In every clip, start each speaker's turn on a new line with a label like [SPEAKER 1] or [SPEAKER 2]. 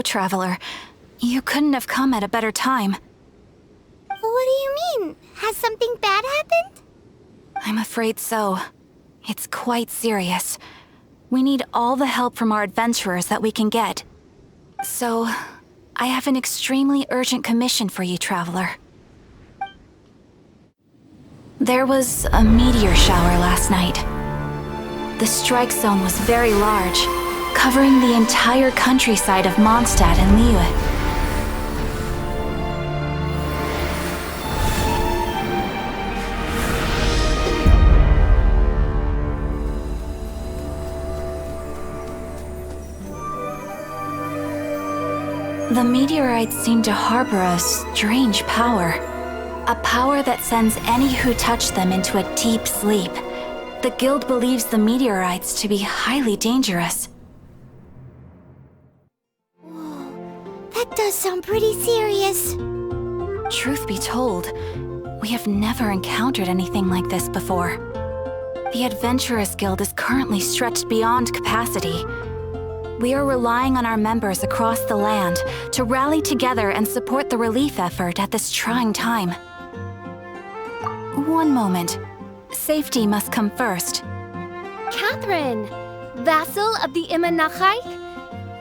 [SPEAKER 1] so, Traveler. You couldn't have come at a better time.
[SPEAKER 2] What do you mean? Has something bad happened?
[SPEAKER 1] I'm afraid so. It's quite serious. We need all the help from our adventurers that we can get. So, I have an extremely urgent commission for you, Traveler. There was a meteor shower last night. The strike zone was very large, covering the entire countryside of Mondstadt and Liyue. The meteorites seem to harbor a strange power. A power that sends any who touch them into a deep sleep. The guild believes the meteorites to be highly dangerous.
[SPEAKER 2] Whoa, that does sound pretty serious.
[SPEAKER 1] Truth be told, we have never encountered anything like this before. The Adventurers Guild is currently stretched beyond capacity. We are relying on our members across the land to rally together and support the relief effort at this trying time. One moment. Safety must come first.
[SPEAKER 3] Catherine! Vassal of the Imanachai?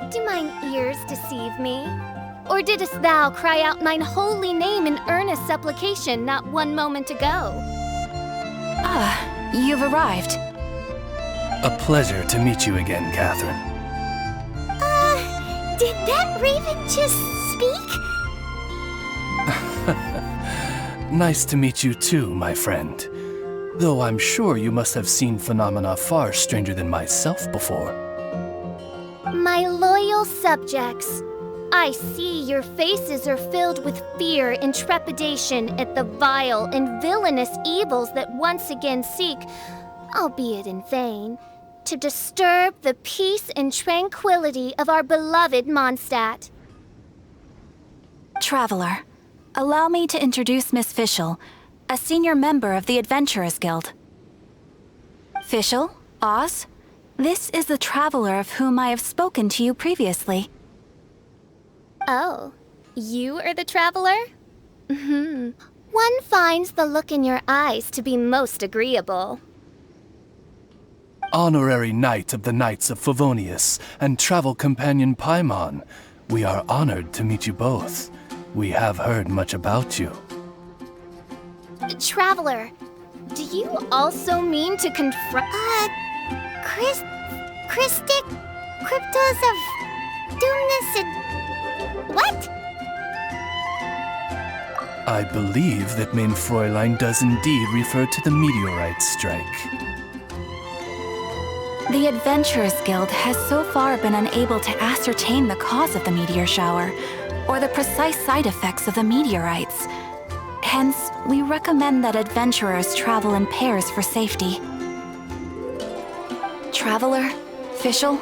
[SPEAKER 3] Do mine ears deceive me? Or didst thou cry out mine holy name in earnest supplication not one moment ago?
[SPEAKER 1] Ah, you've arrived.
[SPEAKER 4] A pleasure to meet you again, Catherine.
[SPEAKER 2] Did that raven just speak?
[SPEAKER 4] Nice to meet you too, my friend. Though I'm sure you must have seen phenomena far stranger than myself before.
[SPEAKER 3] My loyal subjects, I see your faces are filled with fear and trepidation at the vile and villainous evils that once again seek, albeit in vain, to disturb the peace and tranquility of our beloved Mondstadt.
[SPEAKER 1] Traveler, allow me to introduce Miss Fischl, a senior member of the Adventurers Guild. Fischl, Oz, this is the Traveler of whom I have spoken to you previously.
[SPEAKER 3] Oh, you are the Traveler? One finds the look in your eyes to be most agreeable.
[SPEAKER 4] Honorary Knight of the Knights of Favonius and travel companion Paimon, we are honored to meet you both. We have heard much about you.
[SPEAKER 3] Traveler, do you also mean to confront—
[SPEAKER 2] Christic Cryptos of Doomness and— what?
[SPEAKER 4] I believe that Main Fräulein does indeed refer to the meteorite strike.
[SPEAKER 1] The Adventurers Guild has so far been unable to ascertain the cause of the meteor shower, or the precise side effects of the meteorites. Hence, we recommend that adventurers travel in pairs for safety. Traveler, Fischl,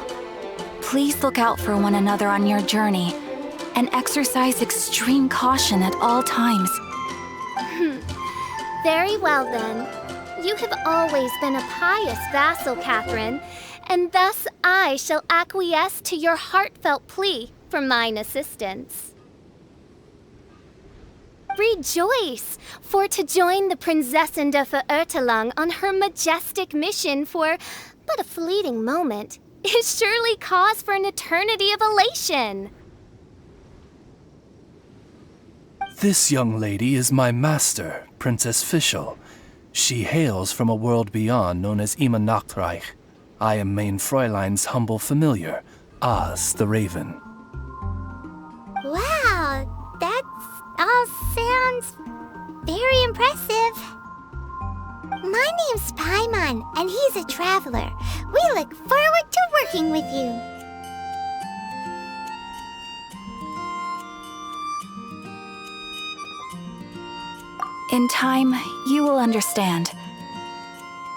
[SPEAKER 1] please look out for one another on your journey, and exercise extreme caution at all times.
[SPEAKER 3] Very well then. You have always been a pious vassal, Catherine, and thus I shall acquiesce to your heartfelt plea for mine assistance. Rejoice, for to join the Prinzessin de Verurteilung on her majestic mission for but a fleeting moment is surely cause for an eternity of elation.
[SPEAKER 4] This young lady is my master, Princess Fischl. She hails from a world beyond known as Imanachreich. I am Main Fräulein's humble familiar, Oz the Raven.
[SPEAKER 2] Wow, that all sounds very impressive. My name's Paimon, and he's a traveler. We look forward to working with you.
[SPEAKER 1] In time, you will understand.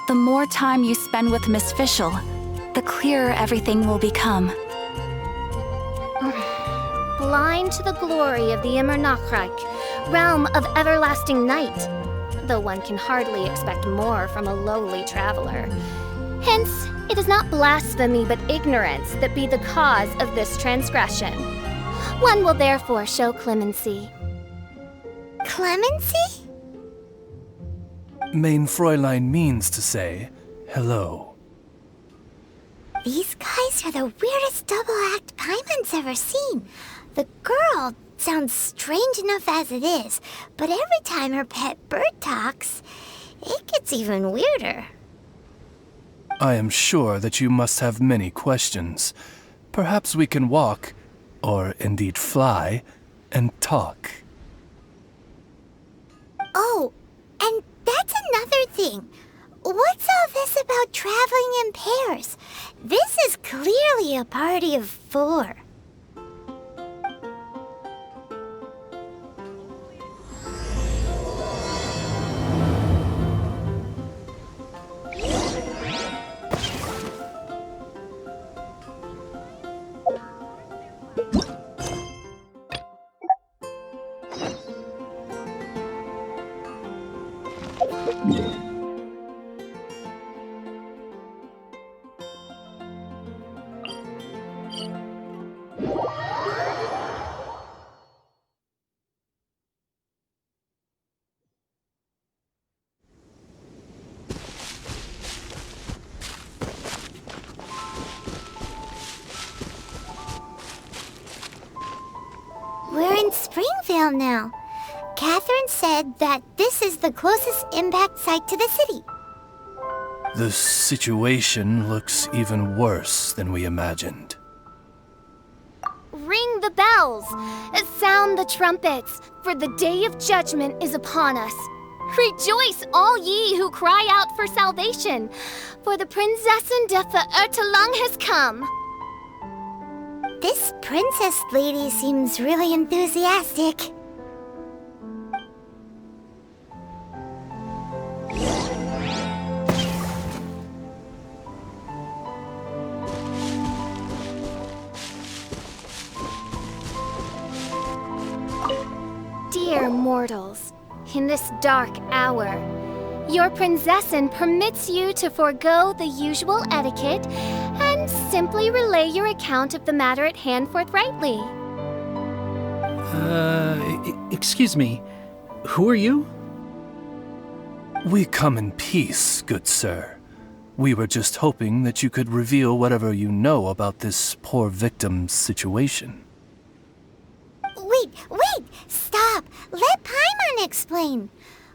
[SPEAKER 1] The more time you spend with Miss Fischl, the clearer everything will become.
[SPEAKER 3] Blind to the glory of the Imanachreich, realm of everlasting night, though one can hardly expect more from a lowly traveler. Hence, it is not blasphemy but ignorance that be the cause of this transgression. One will therefore show clemency.
[SPEAKER 2] Clemency?
[SPEAKER 4] Main Fräulein means to say hello.
[SPEAKER 2] These guys are the weirdest double act Paimon's ever seen. The girl sounds strange enough as it is, but every time her pet bird talks, it gets even weirder.
[SPEAKER 4] I am sure that you must have many questions. Perhaps we can walk, or indeed fly, and talk.
[SPEAKER 2] Oh, and that's another thing. What's all this about traveling in pairs? This is clearly a party of 4. We're in Springvale now. Catherine said that this is the closest impact site to the city.
[SPEAKER 4] The situation looks even worse than we imagined.
[SPEAKER 3] Ring the bells! Sound the trumpets, for the day of judgment is upon us. Rejoice, all ye who cry out for salvation, for the Prinzessin de Verurteilung has come.
[SPEAKER 2] This princess lady seems really enthusiastic.
[SPEAKER 3] Dear mortals, in this dark hour, your Prinzessin permits you to forego the usual etiquette and simply relay your account of the matter at hand forthrightly.
[SPEAKER 5] Excuse me. Who are you?
[SPEAKER 4] We come in peace, good sir. We were just hoping that you could reveal whatever you know about this poor victim's situation.
[SPEAKER 2] Wait! Stop! Let Paimon explain.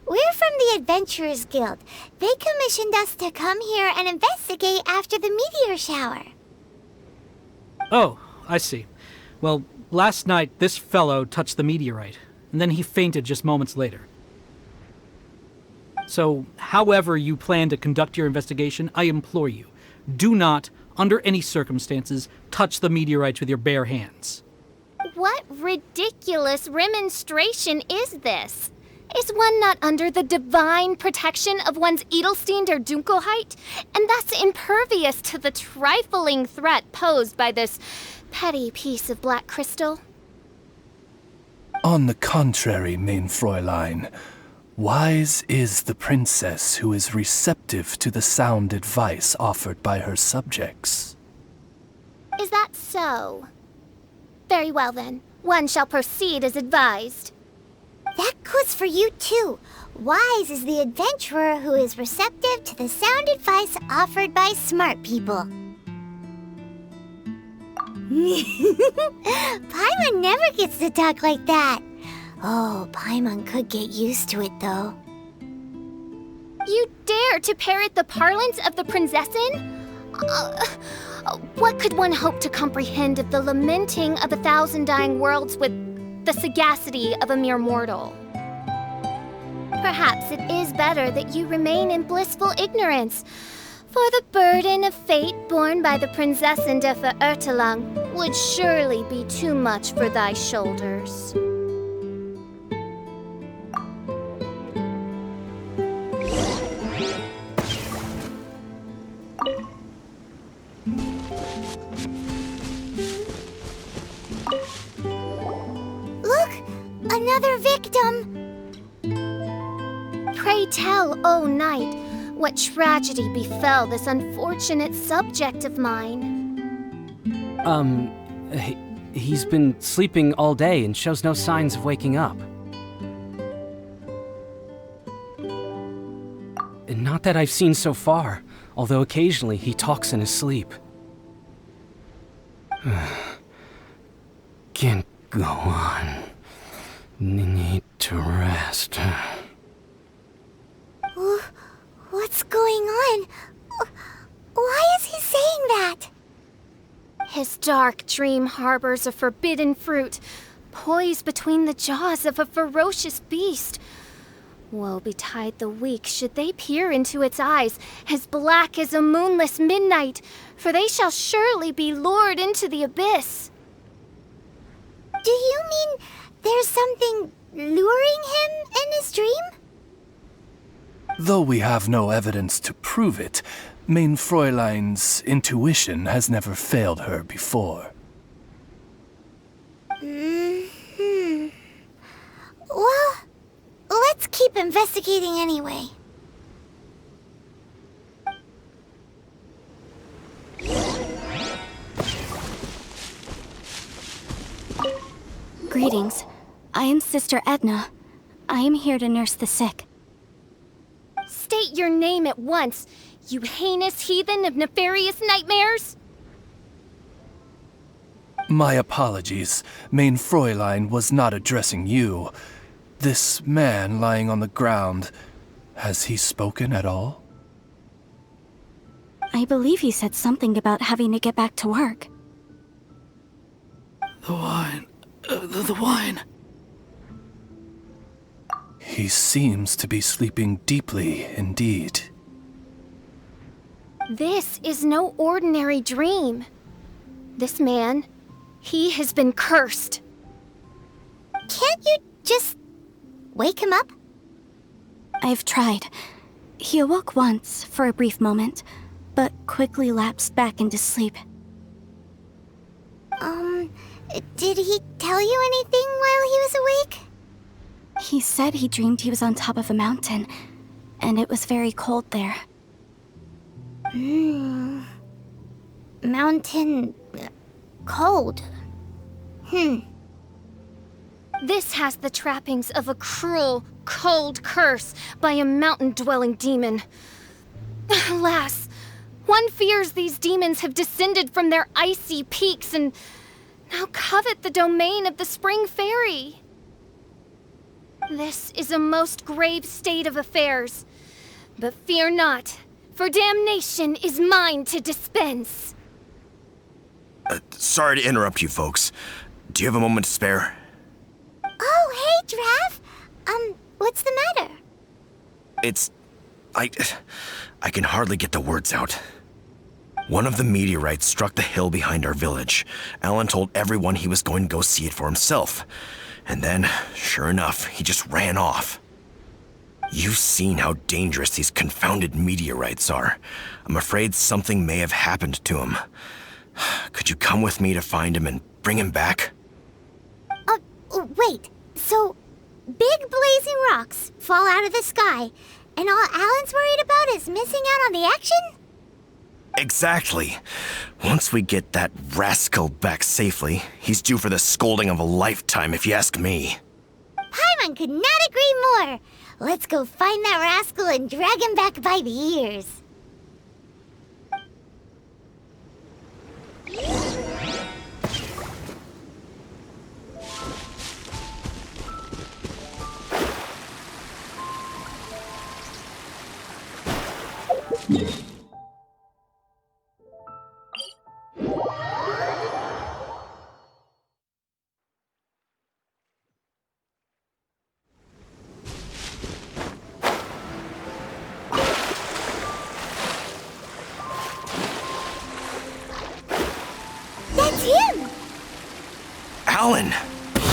[SPEAKER 2] We're from the Adventurers Guild. They commissioned us to come here and investigate after the meteor shower.
[SPEAKER 5] Oh, I see. Well, last night this fellow touched the meteorite, and then he fainted just moments later. So, however you plan to conduct your investigation, I implore you, do not, under any circumstances, touch the meteorites with your bare hands.
[SPEAKER 3] What ridiculous remonstration is this? Is one not under the divine protection of one's Edelstein der Dunkelheit, and thus impervious to the trifling threat posed by this petty piece of black crystal?
[SPEAKER 4] On the contrary, Main Fräulein, wise is the princess who is receptive to the sound advice offered by her subjects.
[SPEAKER 3] Is that so? Very well then, one shall proceed as advised.
[SPEAKER 2] That goes for you too. Wise is the adventurer who is receptive to the sound advice offered by smart people. Paimon never gets to talk like that. Oh, Paimon could get used to it though.
[SPEAKER 3] You dare to parrot the parlance of the Prinzessin? What could one hope to comprehend of the lamenting of 1,000 dying worlds with the sagacity of a mere mortal? Perhaps it is better that you remain in blissful ignorance, for the burden of fate borne by the Prinzessin de Verurteilung would surely be too much for thy shoulders.
[SPEAKER 2] Look! Another victim!
[SPEAKER 3] Pray tell, O knight, what tragedy befell this unfortunate subject of mine?
[SPEAKER 6] He's been sleeping all day and shows no signs of waking up. Not that I've seen so far, although occasionally he talks in his sleep. Can't go on. Need to rest.
[SPEAKER 2] What's going on? Why is he saying that?
[SPEAKER 3] His dark dream harbors a forbidden fruit, poised between the jaws of a ferocious beast. Woe betide the weak should they peer into its eyes, as black as a moonless midnight, for they shall surely be lured into the abyss.
[SPEAKER 2] Do you mean there's something luring him in his dream?
[SPEAKER 4] Though we have no evidence to prove it, Mein Fräulein's intuition has never failed her before.
[SPEAKER 2] Well, let's keep investigating anyway.
[SPEAKER 1] Greetings. I am Sister Edna. I am here to nurse the sick.
[SPEAKER 3] State your name at once, you heinous heathen of nefarious nightmares!
[SPEAKER 4] My apologies. Mein Fräulein was not addressing you. This man lying on the ground, has he spoken at all?
[SPEAKER 1] I believe he said something about having to get back to work.
[SPEAKER 5] The wine. The wine.
[SPEAKER 4] He seems to be sleeping deeply indeed.
[SPEAKER 3] This is no ordinary dream. This man, he has been cursed.
[SPEAKER 2] Can't you just wake him up?
[SPEAKER 1] I've tried. He awoke once for a brief moment, but quickly lapsed back into sleep.
[SPEAKER 2] Did he tell you anything while he was awake?
[SPEAKER 1] He said he dreamed he was on top of a mountain, and it was very cold there.
[SPEAKER 2] Mountain... cold.
[SPEAKER 3] This has the trappings of a cruel, cold curse by a mountain-dwelling demon. Alas, one fears these demons have descended from their icy peaks and now covet the domain of the Spring Fairy. This is a most grave state of affairs. But fear not, for damnation is mine to dispense.
[SPEAKER 7] Sorry to interrupt you folks. Do you have a moment to spare?
[SPEAKER 2] Oh, hey, Drav. What's the matter?
[SPEAKER 7] I can hardly get the words out. One of the meteorites struck the hill behind our village. Alan told everyone he was going to go see it for himself. And then, sure enough, he just ran off. You've seen how dangerous these confounded meteorites are. I'm afraid something may have happened to him. Could you come with me to find him and bring him back?
[SPEAKER 2] Wait. So, big blazing rocks fall out of the sky, and all Alan's worried about is missing out on the action?
[SPEAKER 7] Exactly. Once we get that rascal back safely, he's due for the scolding of a lifetime, if you ask me.
[SPEAKER 2] Paimon could not agree more. Let's go find that rascal and drag him back by the ears. That's him!
[SPEAKER 7] Alan!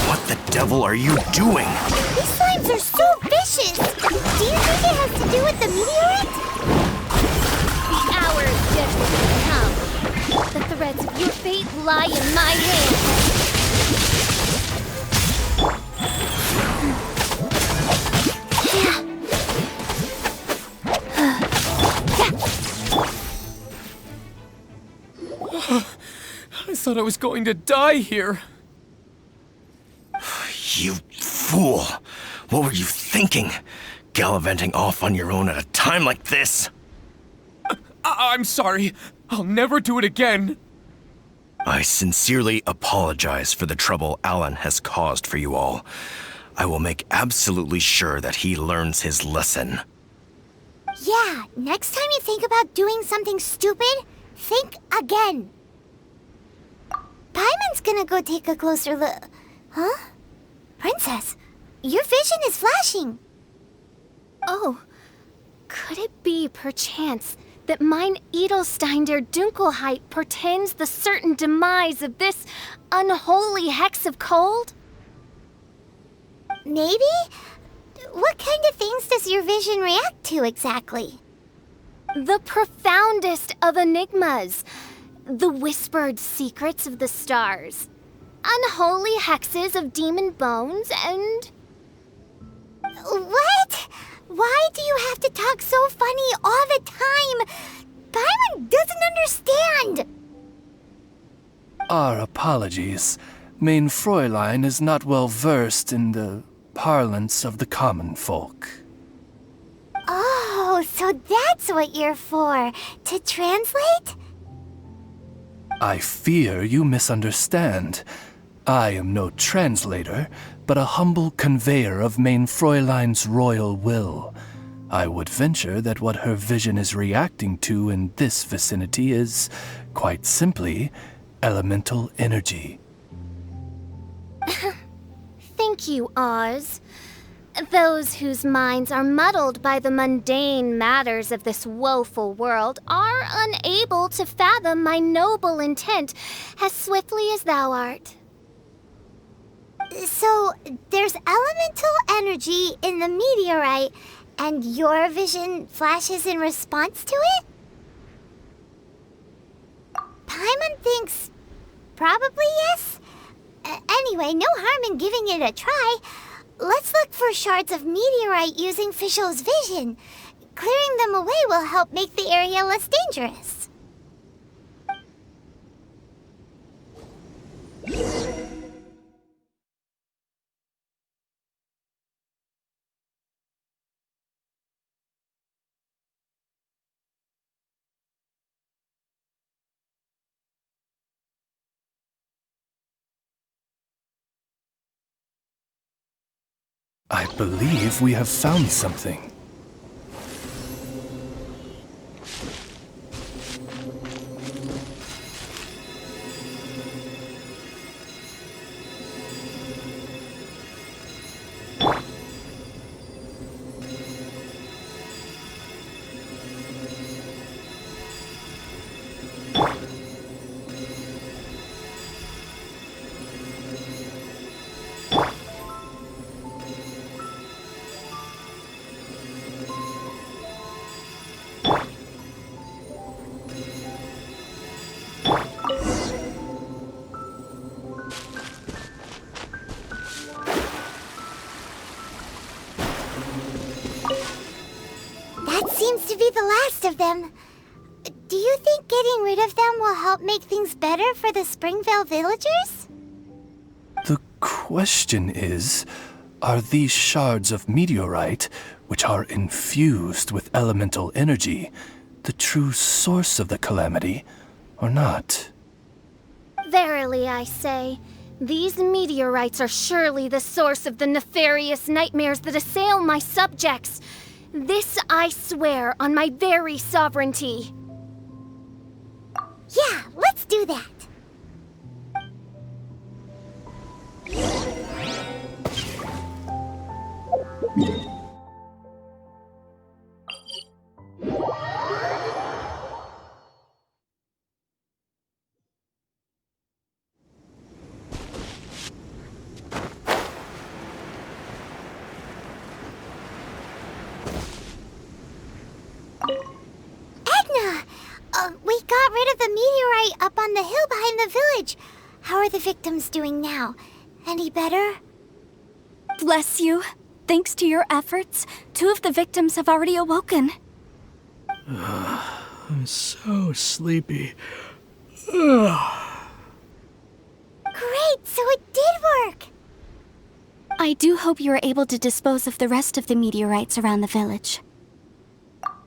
[SPEAKER 7] What the devil are you doing?
[SPEAKER 2] These slimes are so vicious! Do you think it has to do with the meteorite?
[SPEAKER 3] The hour of judgment has come. The threads of your fate lie in my hands.
[SPEAKER 6] I thought I was going to die here.
[SPEAKER 7] You fool! What were you thinking? Gallivanting off on your own at a time like this?
[SPEAKER 8] I'm sorry. I'll never do it again.
[SPEAKER 7] I sincerely apologize for the trouble Alan has caused for you all. I will make absolutely sure that he learns his lesson.
[SPEAKER 2] Yeah, next time you think about doing something stupid, think again. Paimon's gonna go take a closer look. Huh? Princess, your vision is flashing.
[SPEAKER 3] Oh, could it be, perchance, that mine Edelstein der Dunkelheit portends the certain demise of this unholy hex of cold?
[SPEAKER 2] Maybe? What kind of things does your vision react to exactly?
[SPEAKER 3] The profoundest of enigmas. The whispered secrets of the stars. Unholy hexes of demon bones and...
[SPEAKER 2] What? Why do you have to talk so funny all the time? Paimon doesn't understand!
[SPEAKER 4] Our apologies. Mein Fräulein is not well versed in the parlance of the common folk.
[SPEAKER 2] Oh, so that's what you're for, to translate?
[SPEAKER 4] I fear you misunderstand. I am no translator, but a humble conveyor of Mein Fräulein's royal will. I would venture that what her vision is reacting to in this vicinity is, quite simply, elemental energy.
[SPEAKER 3] Thank you, Oz. Those whose minds are muddled by the mundane matters of this woeful world are unable to fathom my noble intent as swiftly as thou art.
[SPEAKER 2] So, there's elemental energy in the meteorite, and your vision flashes in response to it? Paimon thinks probably yes. Anyway, no harm in giving it a try. Let's look for shards of meteorite using Fischl's vision. Clearing them away will help make the area less dangerous.
[SPEAKER 4] I believe we have found something.
[SPEAKER 2] That seems to be the last of them. Do you think getting rid of them will help make things better for the Springvale villagers?
[SPEAKER 4] The question is, are these shards of meteorite, which are infused with elemental energy, the true source of the calamity, or not?
[SPEAKER 3] Verily, I say, these meteorites are surely the source of the nefarious nightmares that assail my subjects. This I swear on my very sovereignty.
[SPEAKER 2] Yeah, let's do that. We got rid of the meteorite up on the hill behind the village. How are the victims doing now? Any better?
[SPEAKER 1] Bless you. Thanks to your efforts, 2 of the victims have already awoken.
[SPEAKER 5] I'm so sleepy.
[SPEAKER 2] Great, so it did work. I do hope you are able to dispose of the rest of the meteorites around the village.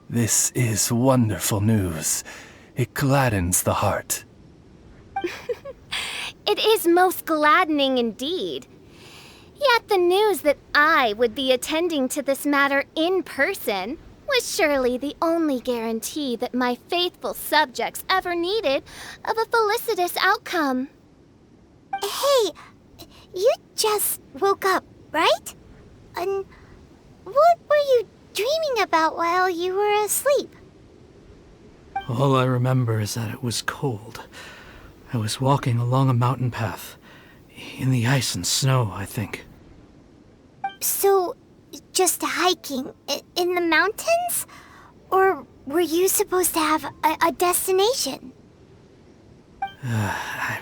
[SPEAKER 4] This is wonderful news. It gladdens the heart.
[SPEAKER 3] It is most gladdening indeed. Yet the news that I would be attending to this matter in person was surely the only guarantee that my faithful subjects ever needed of a felicitous outcome.
[SPEAKER 2] Hey, you just woke up, right? And what were you dreaming about while you were asleep?
[SPEAKER 5] All I remember is that it was cold. I was walking along a mountain path. In the ice and snow, I think.
[SPEAKER 2] So, just hiking in the mountains? Or were you supposed to have a destination?
[SPEAKER 5] I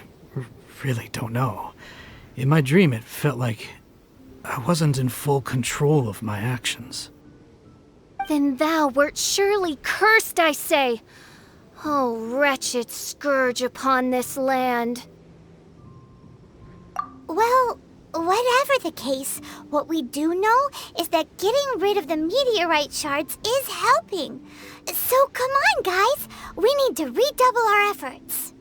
[SPEAKER 5] really don't know. In my dream, it felt like I wasn't in full control of my actions.
[SPEAKER 3] Then thou wert surely cursed, I say. Oh, wretched scourge upon this land.
[SPEAKER 2] Well, whatever the case, what we do know is that getting rid of the meteorite shards is helping. So come on, guys. We need to redouble our efforts.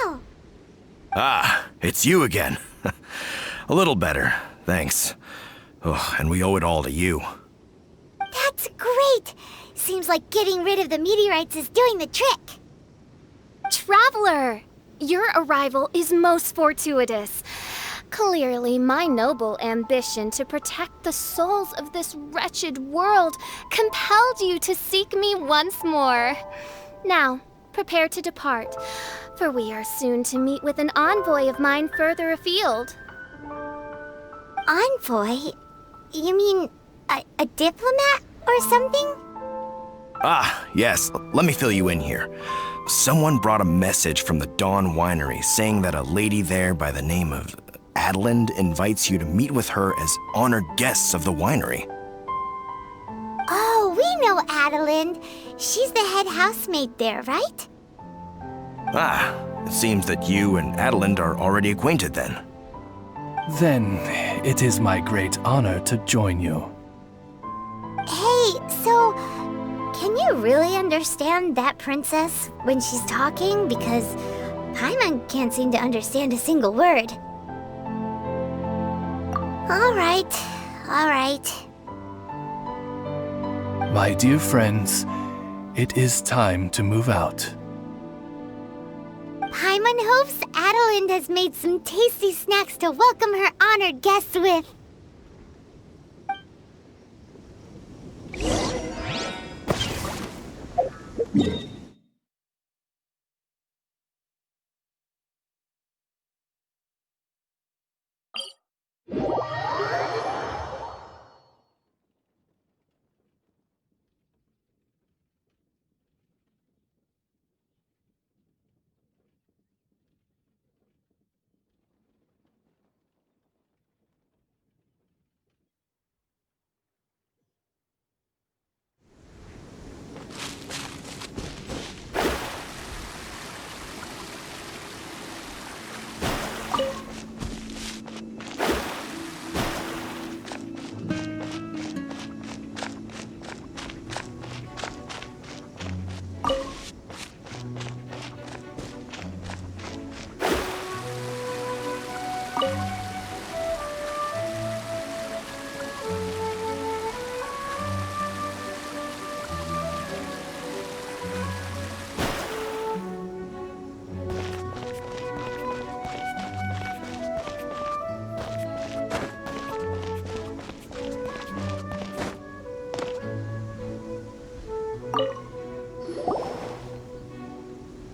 [SPEAKER 2] Now.
[SPEAKER 7] Ah, it's you again. A little better, thanks. Oh, and we owe it all to you.
[SPEAKER 2] That's great! Seems like getting rid of the meteorites is doing the trick.
[SPEAKER 3] Traveler! Your arrival is most fortuitous. Clearly, my noble ambition to protect the souls of this wretched world compelled you to seek me once more. Now, prepare to depart, for we are soon to meet with an envoy of mine further afield.
[SPEAKER 2] Envoy? You mean a diplomat or something?
[SPEAKER 7] Ah, yes. Let me fill you in here. Someone brought a message from the Dawn Winery saying that a lady there by the name of Adelind invites you to meet with her as honored guests of the winery.
[SPEAKER 2] Oh, we know Adelind. She's the head housemaid there, right?
[SPEAKER 7] Ah, it seems that you and Adelind are already acquainted then.
[SPEAKER 4] Then it is my great honor to join you.
[SPEAKER 2] Hey, so can you really understand that princess when she's talking? Because Paimon can't seem to understand a single word. All right.
[SPEAKER 4] My dear friends, it is time to move out.
[SPEAKER 2] Paimon hopes Adelind has made some tasty snacks to welcome her honored guests with.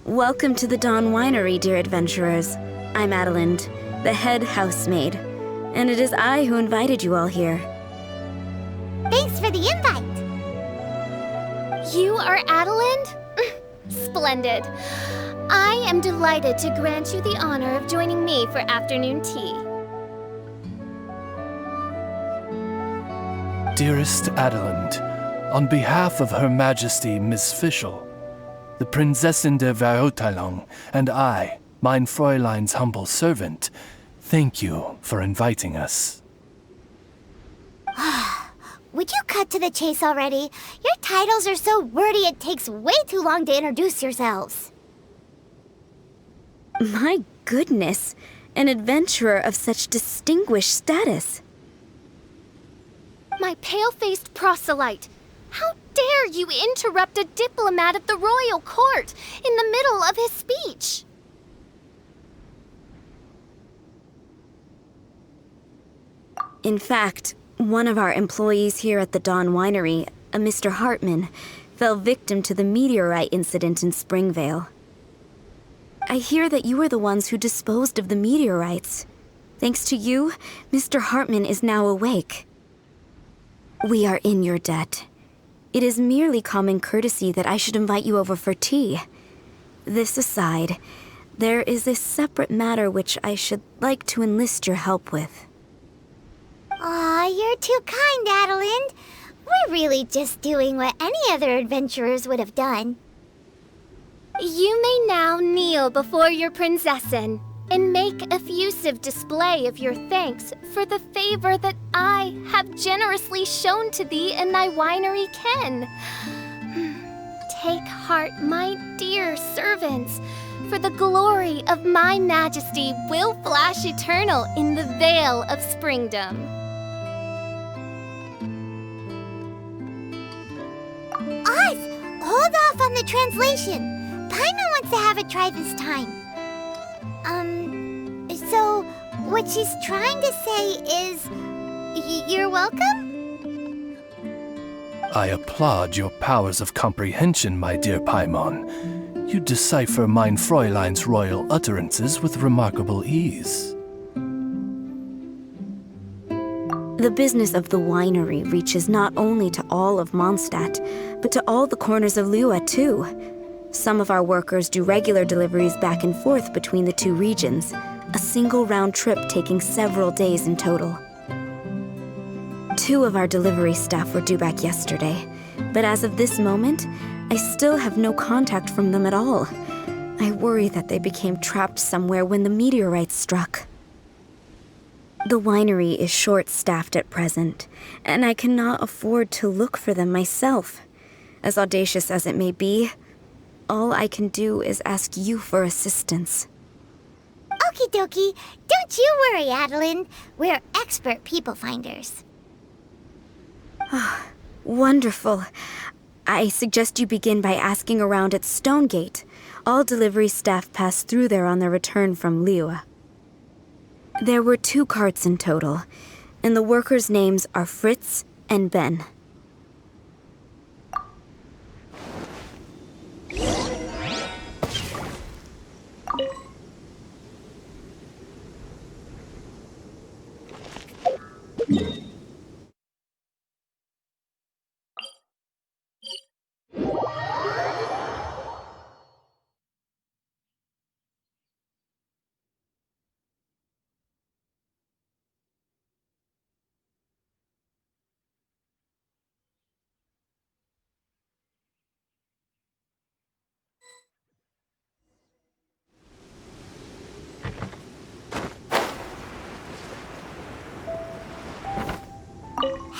[SPEAKER 9] Welcome to the Dawn Winery, dear adventurers. I'm Adelind, the head housemaid, and it is I who invited you all here.
[SPEAKER 2] Thanks for the invite.
[SPEAKER 3] You are Adelind? Splendid. I am delighted to grant you the honor of joining me for afternoon tea.
[SPEAKER 4] Dearest Adelind, on behalf of Her Majesty Miss Fischl, the Prinzessin der Verurteilung, and I, mein Fräulein's humble servant, thank you for inviting us.
[SPEAKER 2] Would you cut to the chase already? Your titles are so wordy it takes way too long to introduce yourselves.
[SPEAKER 9] My goodness, an adventurer of such distinguished status.
[SPEAKER 3] My pale-faced proselyte, how dare you interrupt a diplomat at the royal court in the middle of his speech?
[SPEAKER 9] In fact, one of our employees here at the Dawn Winery, a Mr. Hartman, fell victim to the meteorite incident in Springvale. I hear that you were the ones who disposed of the meteorites. Thanks to you, Mr. Hartman is now awake. We are in your debt. It is merely common courtesy that I should invite you over for tea. This aside, there is a separate matter which I should like to enlist your help with.
[SPEAKER 2] Aw, you're too kind, Adelind. We're really just doing what any other adventurers would have done.
[SPEAKER 3] You may now kneel before your Prinzessin and make effusive display of your thanks for the favor that I have generously shown to thee and thy winery ken. Take heart, my dear servants, for the glory of my majesty will flash eternal in the Vale of Springdom.
[SPEAKER 2] Oz, hold off on the translation. Paimon wants to have a try this time. So what she's trying to say is, you're welcome?
[SPEAKER 4] I applaud your powers of comprehension, my dear Paimon. You decipher mein Fräulein's royal utterances with remarkable ease.
[SPEAKER 9] The business of the winery reaches not only to all of Mondstadt, but to all the corners of Lua, too. Some of our workers do regular deliveries back and forth between the two regions, a single round trip taking several days in total. 2 of our delivery staff were due back yesterday, but as of this moment, I still have no contact from them at all. I worry that they became trapped somewhere when the meteorites struck. The winery is short-staffed at present, and I cannot afford to look for them myself. As audacious as it may be, all I can do is ask you for assistance.
[SPEAKER 2] Okie dokie. Don't you worry, Adelind. We're expert people finders.
[SPEAKER 9] Wonderful. I suggest you begin by asking around at Stonegate. All delivery staff pass through there on their return from Liyue. There were 2 carts in total, and the workers' names are Fritz and Ben.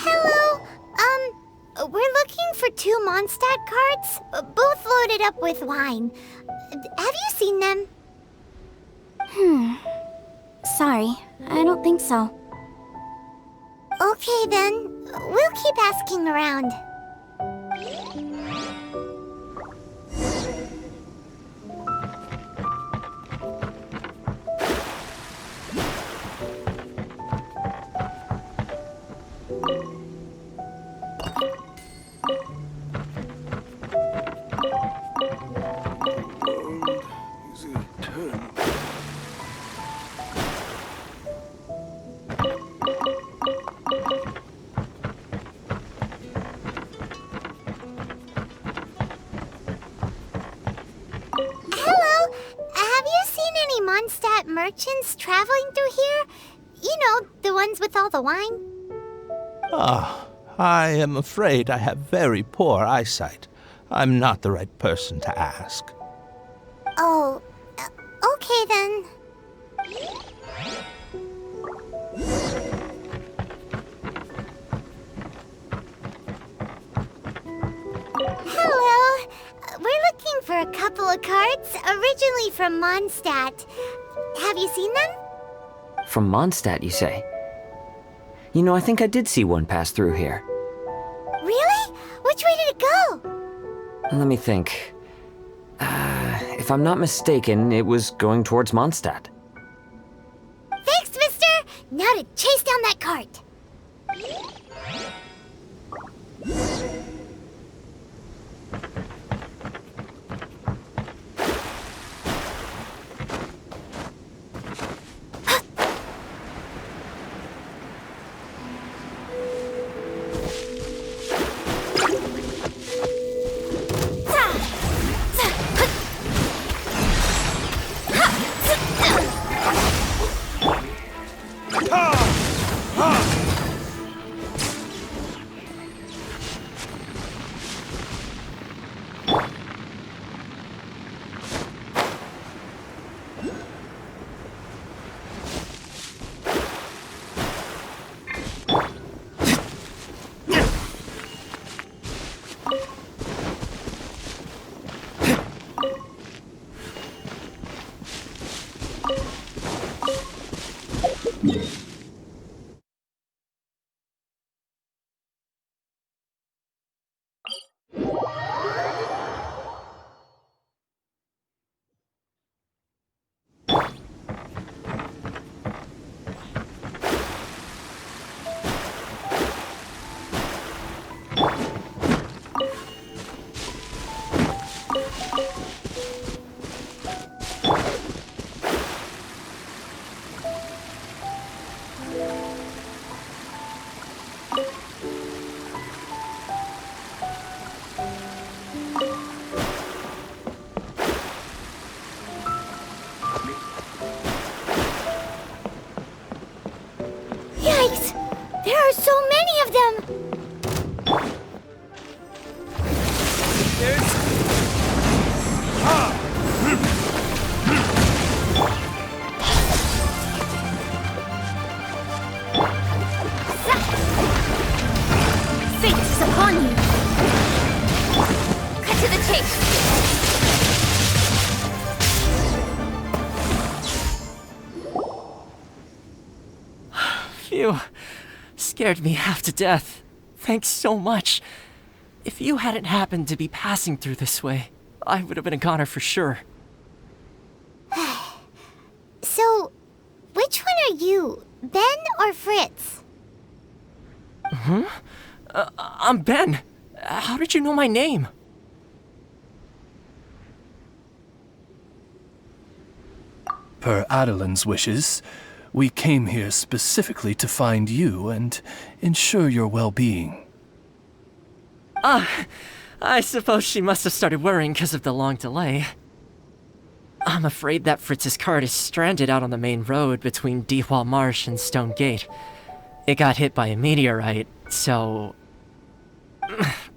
[SPEAKER 2] Hello. We're looking for 2 Mondstadt carts, both loaded up with wine. Have you seen them?
[SPEAKER 1] Sorry, I don't think so.
[SPEAKER 2] Okay then, we'll keep asking around. Mondstadt merchants traveling through here? You know, the ones with all the wine?
[SPEAKER 10] Ah, I am afraid I have very poor eyesight. I'm not the right person to ask.
[SPEAKER 2] Oh, okay then. Hello. We're looking for a couple of carts, originally from Mondstadt. Have you seen them?
[SPEAKER 11] From Mondstadt, you say? You know, I think I did see one pass through here.
[SPEAKER 2] Really? Which way did it go?
[SPEAKER 11] Let me think. If I'm not mistaken, it was going towards Mondstadt.
[SPEAKER 2] Thanks, mister! Now to chase down that cart. Yikes! There are so many of them!
[SPEAKER 3] Fate is upon you! Cut to the chase!
[SPEAKER 6] Phew. Scared me half to death. Thanks so much. If you hadn't happened to be passing through this way, I would have been a goner for sure.
[SPEAKER 2] So, which one are you? Ben or Fritz?
[SPEAKER 6] I'm Ben. How did you know my name?
[SPEAKER 4] Per Adeline's wishes, we came here specifically to find you and ensure your well-being.
[SPEAKER 6] I suppose she must have started worrying because of the long delay. I'm afraid that Fritz's cart is stranded out on the main road between Dihua Marsh and Stone Gate. It got hit by a meteorite, so...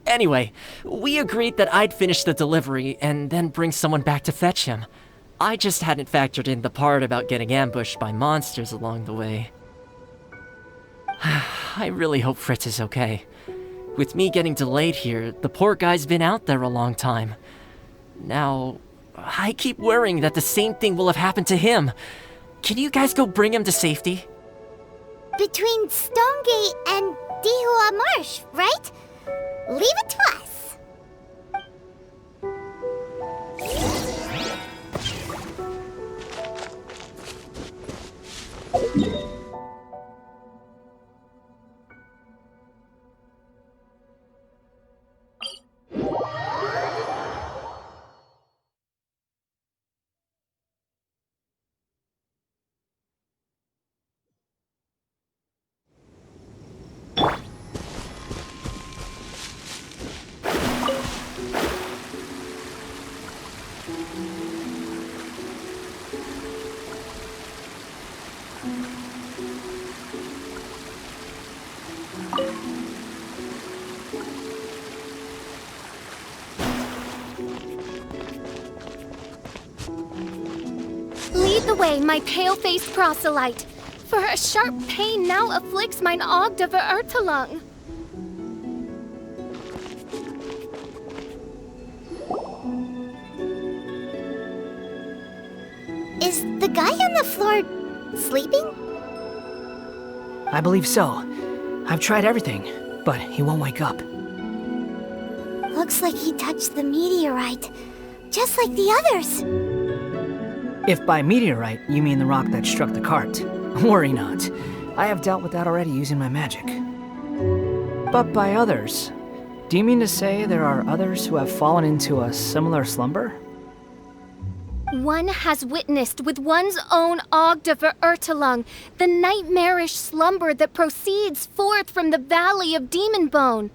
[SPEAKER 6] Anyway, we agreed that I'd finish the delivery and then bring someone back to fetch him. I just hadn't factored in the part about getting ambushed by monsters along the way. I really hope Fritz is okay. With me getting delayed here, the poor guy's been out there a long time. Now, I keep worrying that the same thing will have happened to him. Can you guys go bring him to safety?
[SPEAKER 2] Between Stonegate and Dihua Marsh, right? Leave it to us.
[SPEAKER 3] Lead the way, my pale-faced proselyte, for a sharp pain now afflicts mine Ogde Verurtelung.
[SPEAKER 2] Is the guy on the floor sleeping?
[SPEAKER 12] I believe so. I've tried everything, but he won't wake up.
[SPEAKER 2] Looks like he touched the meteorite, just like the others.
[SPEAKER 12] If by meteorite you mean the rock that struck the cart, worry not. I have dealt with that already using my magic. But by others, do you mean to say there are others who have fallen into a similar slumber?
[SPEAKER 3] One has witnessed with one's own Ogde Verurtelung the nightmarish slumber that proceeds forth from the Valley of Demon Bone.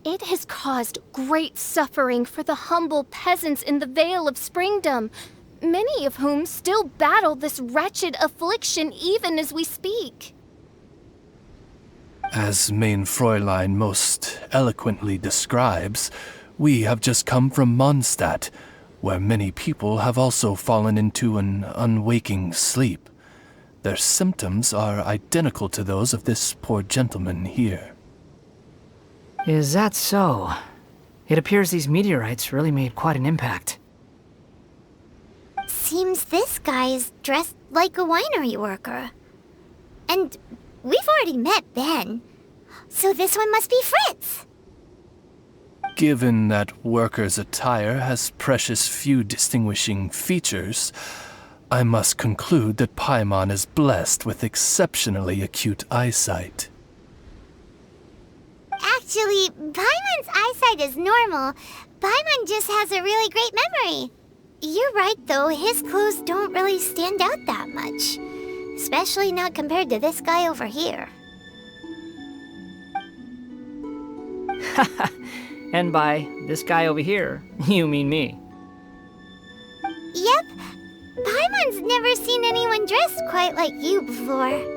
[SPEAKER 3] It has caused great suffering for the humble peasants in the Vale of Springdom, many of whom still battle this wretched affliction even as we speak.
[SPEAKER 4] As Main Fräulein most eloquently describes, we have just come from Mondstadt, where many people have also fallen into an unwaking sleep. Their symptoms are identical to those of this poor gentleman here.
[SPEAKER 12] Is that so? It appears these meteorites really made quite an impact.
[SPEAKER 2] Seems this guy is dressed like a winery worker. And we've already met Ben, so this one must be Fritz.
[SPEAKER 4] Given that worker's attire has precious few distinguishing features, I must conclude that Paimon is blessed with exceptionally acute eyesight.
[SPEAKER 2] Actually, Paimon's eyesight is normal. Paimon just has a really great memory. You're right, though. His clothes don't really stand out that much. Especially not compared to this guy over here.
[SPEAKER 12] And by this guy over here, you mean me.
[SPEAKER 2] Yep. Paimon's never seen anyone dressed quite like you before.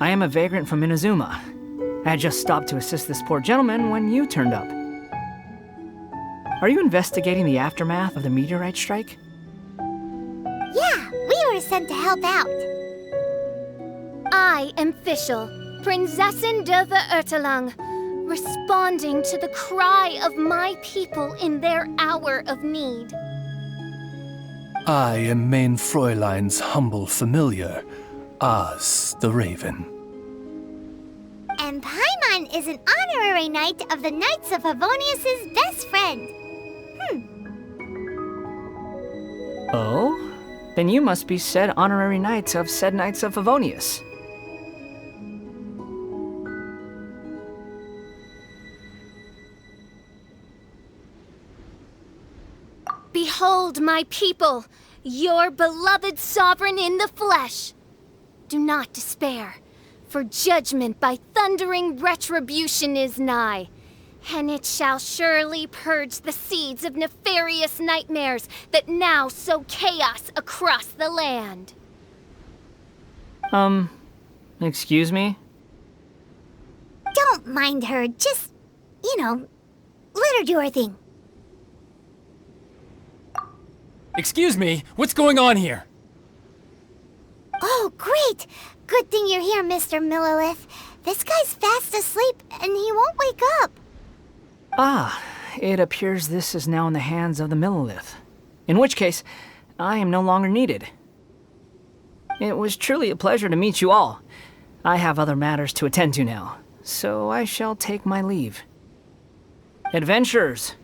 [SPEAKER 12] I am a vagrant from Inazuma. I had just stopped to assist this poor gentleman when you turned up. Are you investigating the aftermath of the meteorite strike?
[SPEAKER 2] Yeah, we were sent to help out.
[SPEAKER 3] I am Fischl, Prinzessin de Verurtelung, responding to the cry of my people in their hour of need.
[SPEAKER 4] I am Main Fräulein's humble familiar, Oz the Raven.
[SPEAKER 2] And Paimon is an honorary knight of the Knights of Favonius' best friend.
[SPEAKER 12] Oh? Then you must be said honorary knight of said Knights of Favonius.
[SPEAKER 3] Behold my people, your beloved sovereign in the flesh. Do not despair, for judgment by thundering retribution is nigh, and it shall surely purge the seeds of nefarious nightmares that now sow chaos across the land.
[SPEAKER 12] Excuse me?
[SPEAKER 2] Don't mind her, just, let her do her thing.
[SPEAKER 8] Excuse me, what's going on here?
[SPEAKER 2] Oh, great! Good thing you're here, Mr. Millilith. This guy's fast asleep, and he won't wake up.
[SPEAKER 12] Ah, it appears this is now in the hands of the Millilith. In which case, I am no longer needed. It was truly a pleasure to meet you all. I have other matters to attend to now, so I shall take my leave. Adventurers,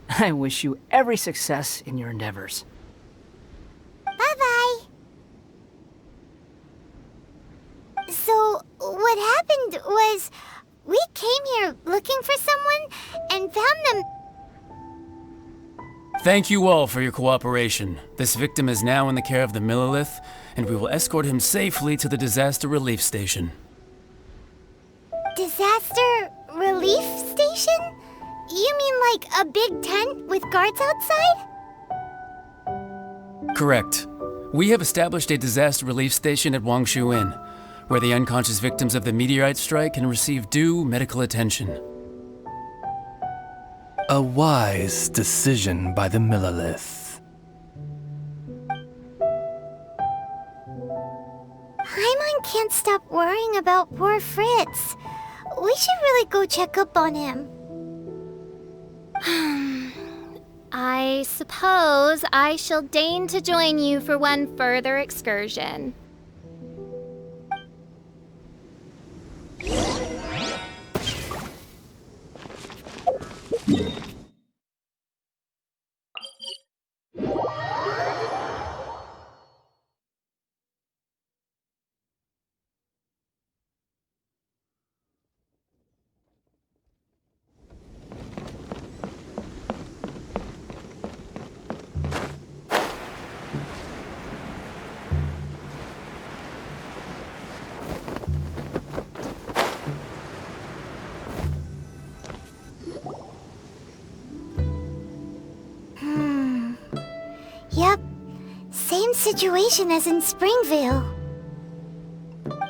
[SPEAKER 12] I wish you every success in your endeavors.
[SPEAKER 2] Bye-bye. So, what happened was, we came here looking for someone and found them.
[SPEAKER 8] Thank you all for your cooperation. This victim is now in the care of the Millilith, and we will escort him safely to the disaster relief station.
[SPEAKER 2] Disaster relief station? You mean like a big tent with guards outside?
[SPEAKER 8] Correct. We have established a disaster relief station at Wangshu Inn, where the unconscious victims of the meteorite strike can receive due medical attention.
[SPEAKER 4] A wise decision by the Millilith.
[SPEAKER 2] Paimon can't stop worrying about poor Fritz. We should really go check up on him.
[SPEAKER 3] I suppose I shall deign to join you for one further excursion.
[SPEAKER 2] Yep, same situation as in Springvale.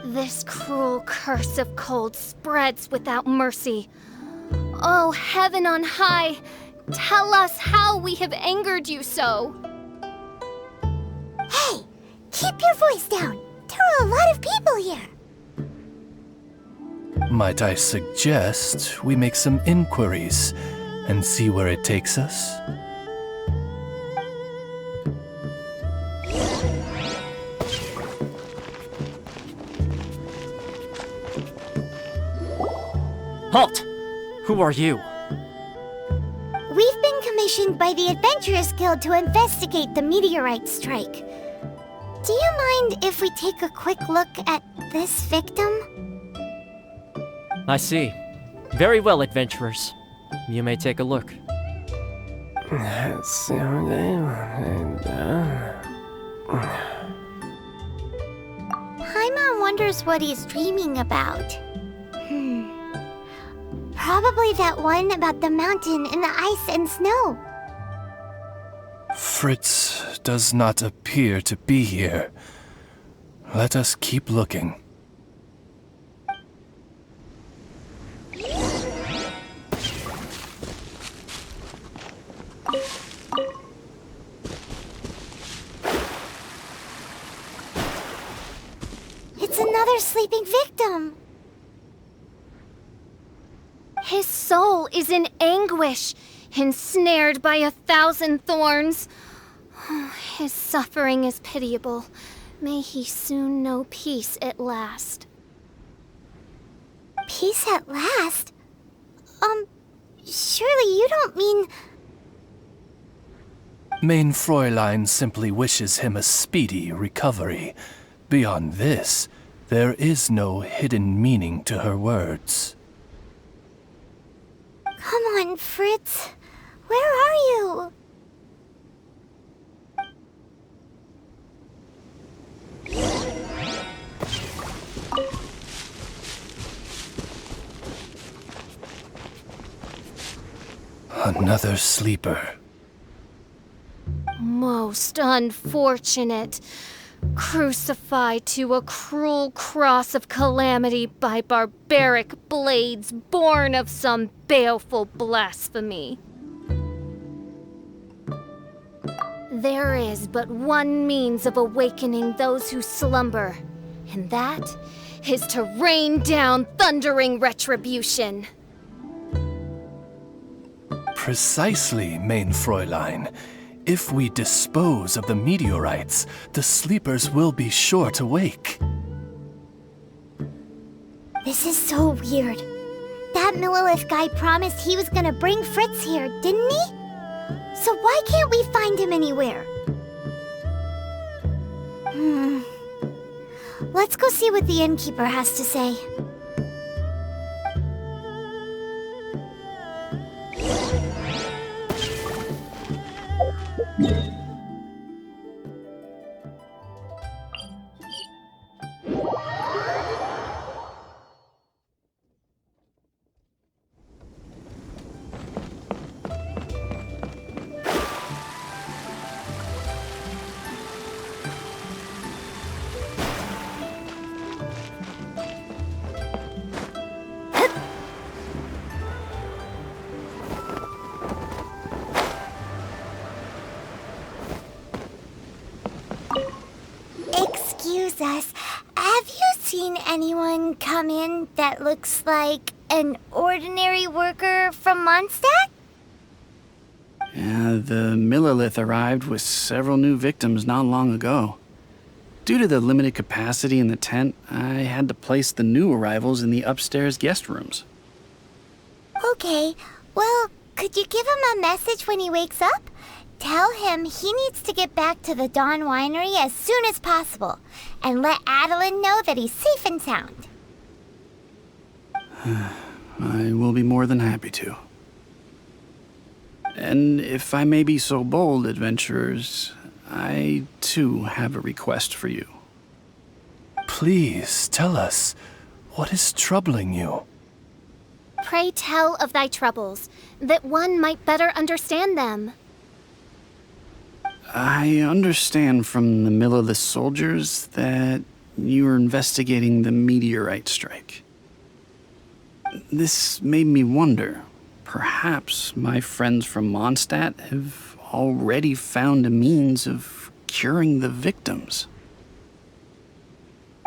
[SPEAKER 3] This cruel curse of cold spreads without mercy. Oh, heaven on high, tell us how we have angered you so.
[SPEAKER 2] Hey, keep your voice down. There are a lot of people here.
[SPEAKER 4] Might I suggest we make some inquiries and see where it takes us?
[SPEAKER 6] Halt! Who are you?
[SPEAKER 2] We've been commissioned by the Adventurers Guild to investigate the meteorite strike. Do you mind if we take a quick look at this victim?
[SPEAKER 6] I see. Very well, adventurers. You may take a look.
[SPEAKER 2] Paimon wonders what he's dreaming about. Probably that one about the mountain and the ice and snow.
[SPEAKER 4] Fritz does not appear to be here. Let us keep looking.
[SPEAKER 2] It's another sleeping victim.
[SPEAKER 3] His soul is in anguish, ensnared by 1,000 thorns. His suffering is pitiable. May he soon know peace at last.
[SPEAKER 2] Peace at last? Surely you don't mean...
[SPEAKER 4] Main Fräulein simply wishes him a speedy recovery. Beyond this, there is no hidden meaning to her words.
[SPEAKER 2] Come on, Fritz. Where are you?
[SPEAKER 4] Another sleeper.
[SPEAKER 3] Most unfortunate. Crucified to a cruel cross of calamity by barbaric blades born of some baleful blasphemy. There is but one means of awakening those who slumber, and that is to rain down thundering retribution.
[SPEAKER 4] Precisely, Main Fräulein. If we dispose of the meteorites, the sleepers will be sure to wake.
[SPEAKER 2] This is so weird. That Millilith guy promised he was gonna bring Fritz here, didn't he? So why can't we find him anywhere? Let's go see what the innkeeper has to say. anyone come in that looks like an ordinary worker from Mondstadt?
[SPEAKER 13] Yeah, the Millilith arrived with several new victims not long ago. Due to the limited capacity in the tent, I had to place the new arrivals in the upstairs guest rooms.
[SPEAKER 2] Okay, well, could you give him a message when he wakes up? Tell him he needs to get back to the Dawn Winery as soon as possible, and let Adeline know that he's safe and sound.
[SPEAKER 13] I will be more than happy to. And if I may be so bold, adventurers, I too have a request for you.
[SPEAKER 4] Please tell us, what is troubling you?
[SPEAKER 3] Pray tell of thy troubles, that one might better understand them.
[SPEAKER 13] I understand from the Millilith soldiers that you are investigating the meteorite strike. This made me wonder, perhaps my friends from Mondstadt have already found a means of curing the victims.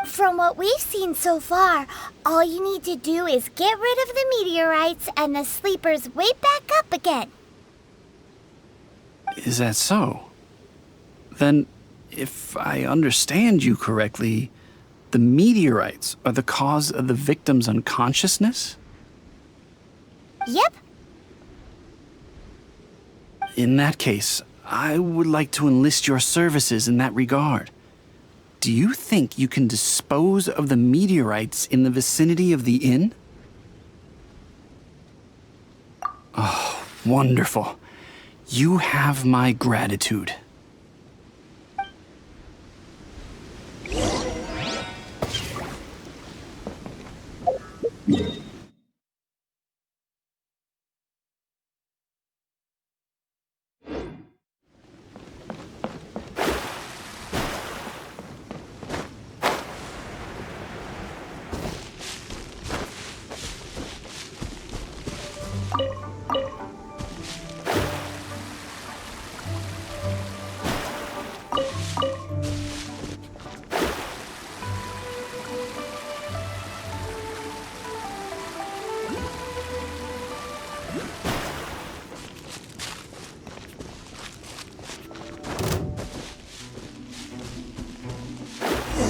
[SPEAKER 2] From what we've seen so far, all you need to do is get rid of the meteorites and the sleepers wake back up again.
[SPEAKER 13] Is that so? Then, if I understand you correctly, the meteorites are the cause of the victim's unconsciousness?
[SPEAKER 2] Yep.
[SPEAKER 13] In that case, I would like to enlist your services in that regard. Do you think you can dispose of the meteorites in the vicinity of the inn? Oh, wonderful. You have my gratitude.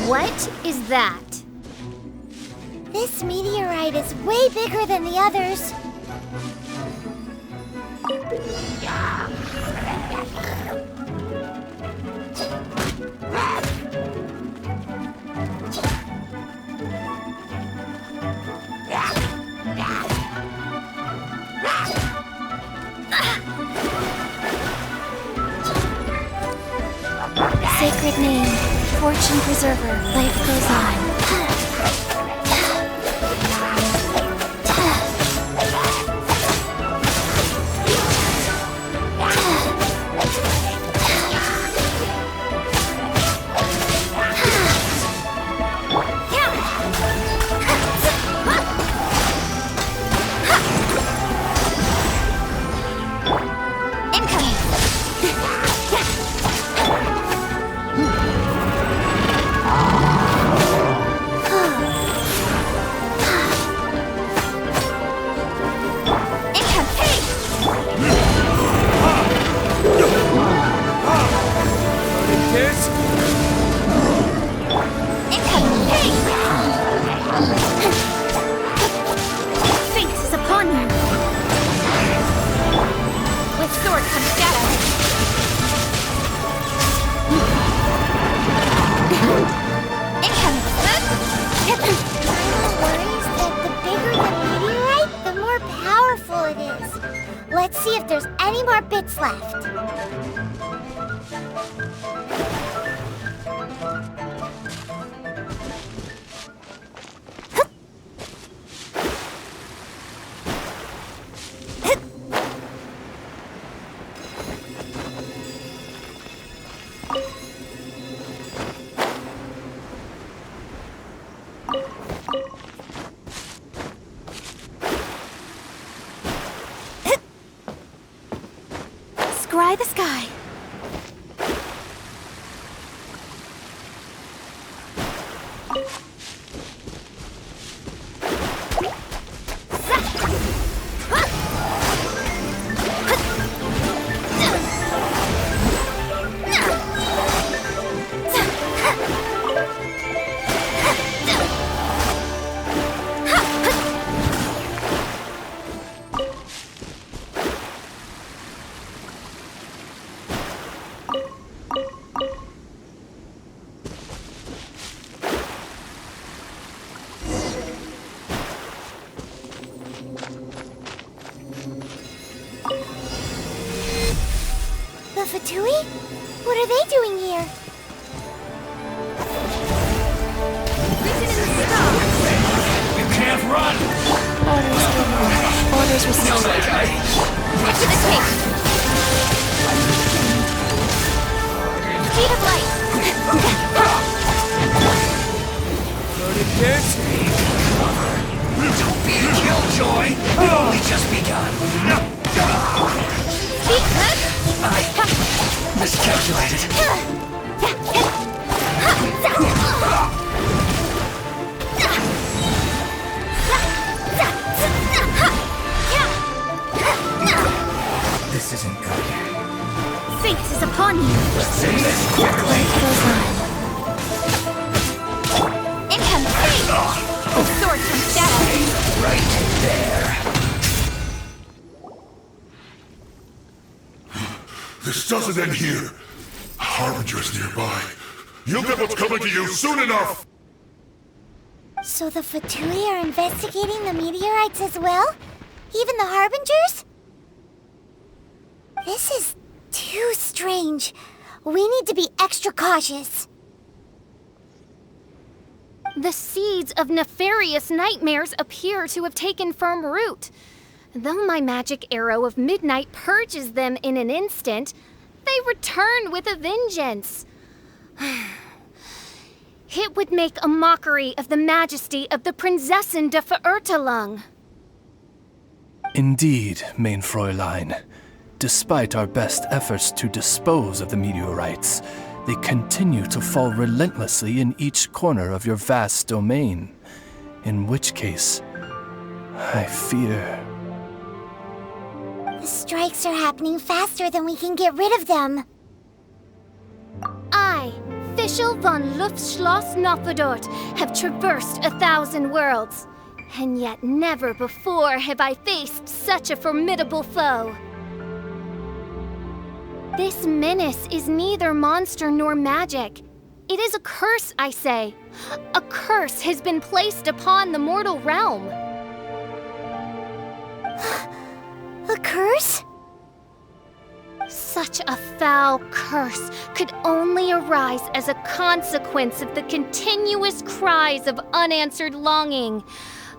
[SPEAKER 3] What is that?
[SPEAKER 2] This meteorite is way bigger than the others.
[SPEAKER 1] Sacred name, fortune preserver, life goes on.
[SPEAKER 2] Let's see if there's any more bits left.
[SPEAKER 1] Scry the sky.
[SPEAKER 2] What are they doing here?
[SPEAKER 3] Written in the stone.
[SPEAKER 7] You can't run!
[SPEAKER 1] Orders given. Orders received.
[SPEAKER 3] Get to the tape. Speed of light.
[SPEAKER 7] Don't be a killjoy! We've only just begun!
[SPEAKER 3] Speed clip.
[SPEAKER 7] I miscalculated. This isn't good.
[SPEAKER 3] Fate is upon you.
[SPEAKER 7] Say this quickly!
[SPEAKER 3] Incomplete. The sword from shadow.
[SPEAKER 7] Right there.
[SPEAKER 14] This doesn't end here. Harbinger's nearby. You'll get what's coming to you soon enough!
[SPEAKER 2] So the Fatui are investigating the meteorites as well? Even the Harbingers? This is too strange. We need to be extra cautious.
[SPEAKER 3] The seeds of nefarious nightmares appear to have taken firm root. Though my magic arrow of midnight purges them in an instant, they return with a vengeance. It would make a mockery of the majesty of the Prinzessin de Verurtelung.
[SPEAKER 4] Indeed, Mein Fräulein. Despite our best efforts to dispose of the meteorites, they continue to fall relentlessly in each corner of your vast domain. In which case, I fear...
[SPEAKER 2] The strikes are happening faster than we can get rid of them.
[SPEAKER 3] I, Fischl von Luftschloss Nofedort, have traversed 1,000 worlds. And yet never before have I faced such a formidable foe. This menace is neither monster nor magic. It is a curse, I say. A curse has been placed upon the mortal realm.
[SPEAKER 2] A curse?
[SPEAKER 3] Such a foul curse could only arise as a consequence of the continuous cries of unanswered longing,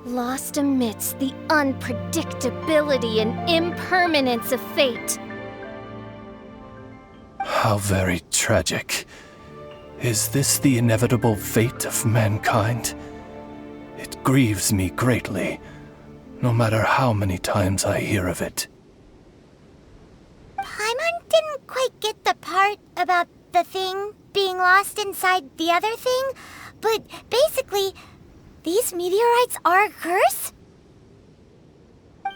[SPEAKER 3] lost amidst the unpredictability and impermanence of fate.
[SPEAKER 4] How very tragic. Is this the inevitable fate of mankind? It grieves me greatly, no matter how many times I hear of it.
[SPEAKER 2] Paimon didn't quite get the part about the thing being lost inside the other thing, but basically, these meteorites are a curse?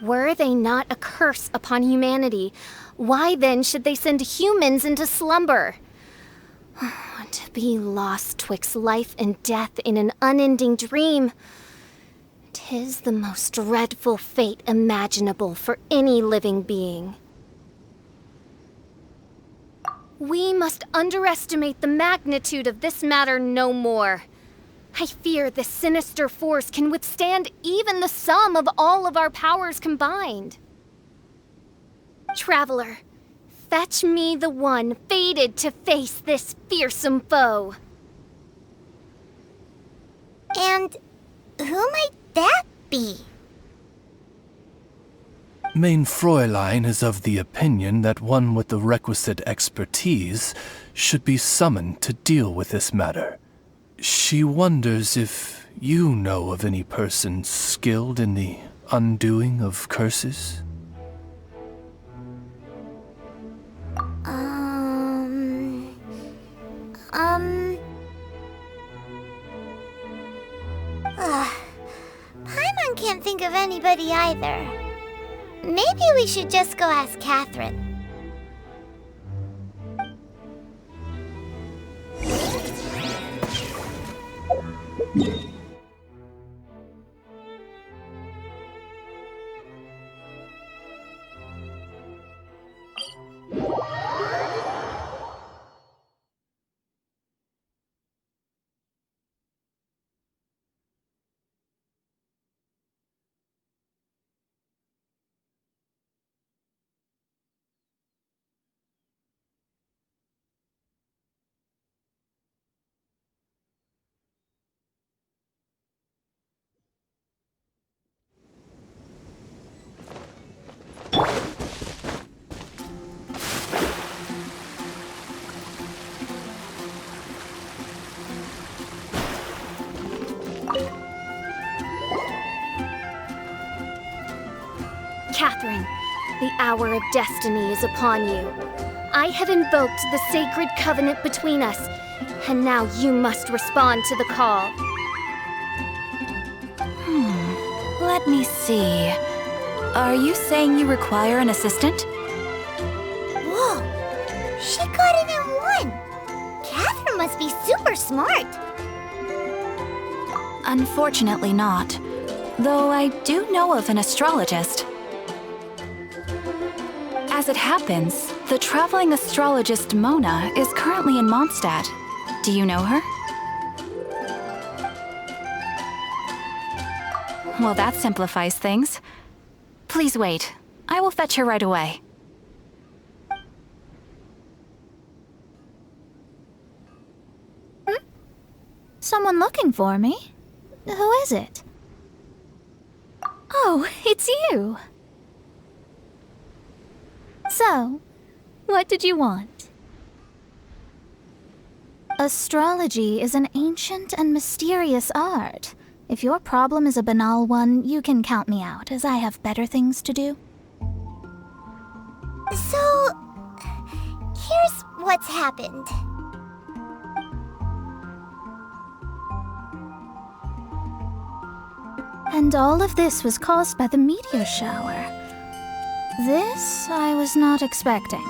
[SPEAKER 3] Were they not a curse upon humanity, why then should they send humans into slumber? To be lost twixt life and death in an unending dream. 'Tis the most dreadful fate imaginable for any living being. We must underestimate the magnitude of this matter no more. I fear this sinister force can withstand even the sum of all of our powers combined. Traveler, fetch me the one fated to face this fearsome foe.
[SPEAKER 2] And who might that be?
[SPEAKER 4] Mein Fräulein is of the opinion that one with the requisite expertise should be summoned to deal with this matter. She wonders if you know of any person skilled in the undoing of curses?
[SPEAKER 2] Paimon can't think of anybody either. Maybe we should just go ask Catherine.
[SPEAKER 3] Catherine, the hour of destiny is upon you. I have invoked the sacred covenant between us, and now you must respond to the call.
[SPEAKER 1] Let me see. Are you saying you require an assistant?
[SPEAKER 2] Whoa! She got it in one! Catherine must be super smart!
[SPEAKER 1] Unfortunately not. Though I do know of an astrologist. As it happens, the traveling astrologist Mona is currently in Mondstadt. Do you know her? Well, that simplifies things. Please wait. I will fetch her right away.
[SPEAKER 15] Someone looking for me? Who is it? Oh, it's you! So, what did you want? Astrology is an ancient and mysterious art. If your problem is a banal one, you can count me out, as I have better things to do.
[SPEAKER 2] So, here's what's happened.
[SPEAKER 15] And all of this was caused by the meteor shower. This I was not expecting.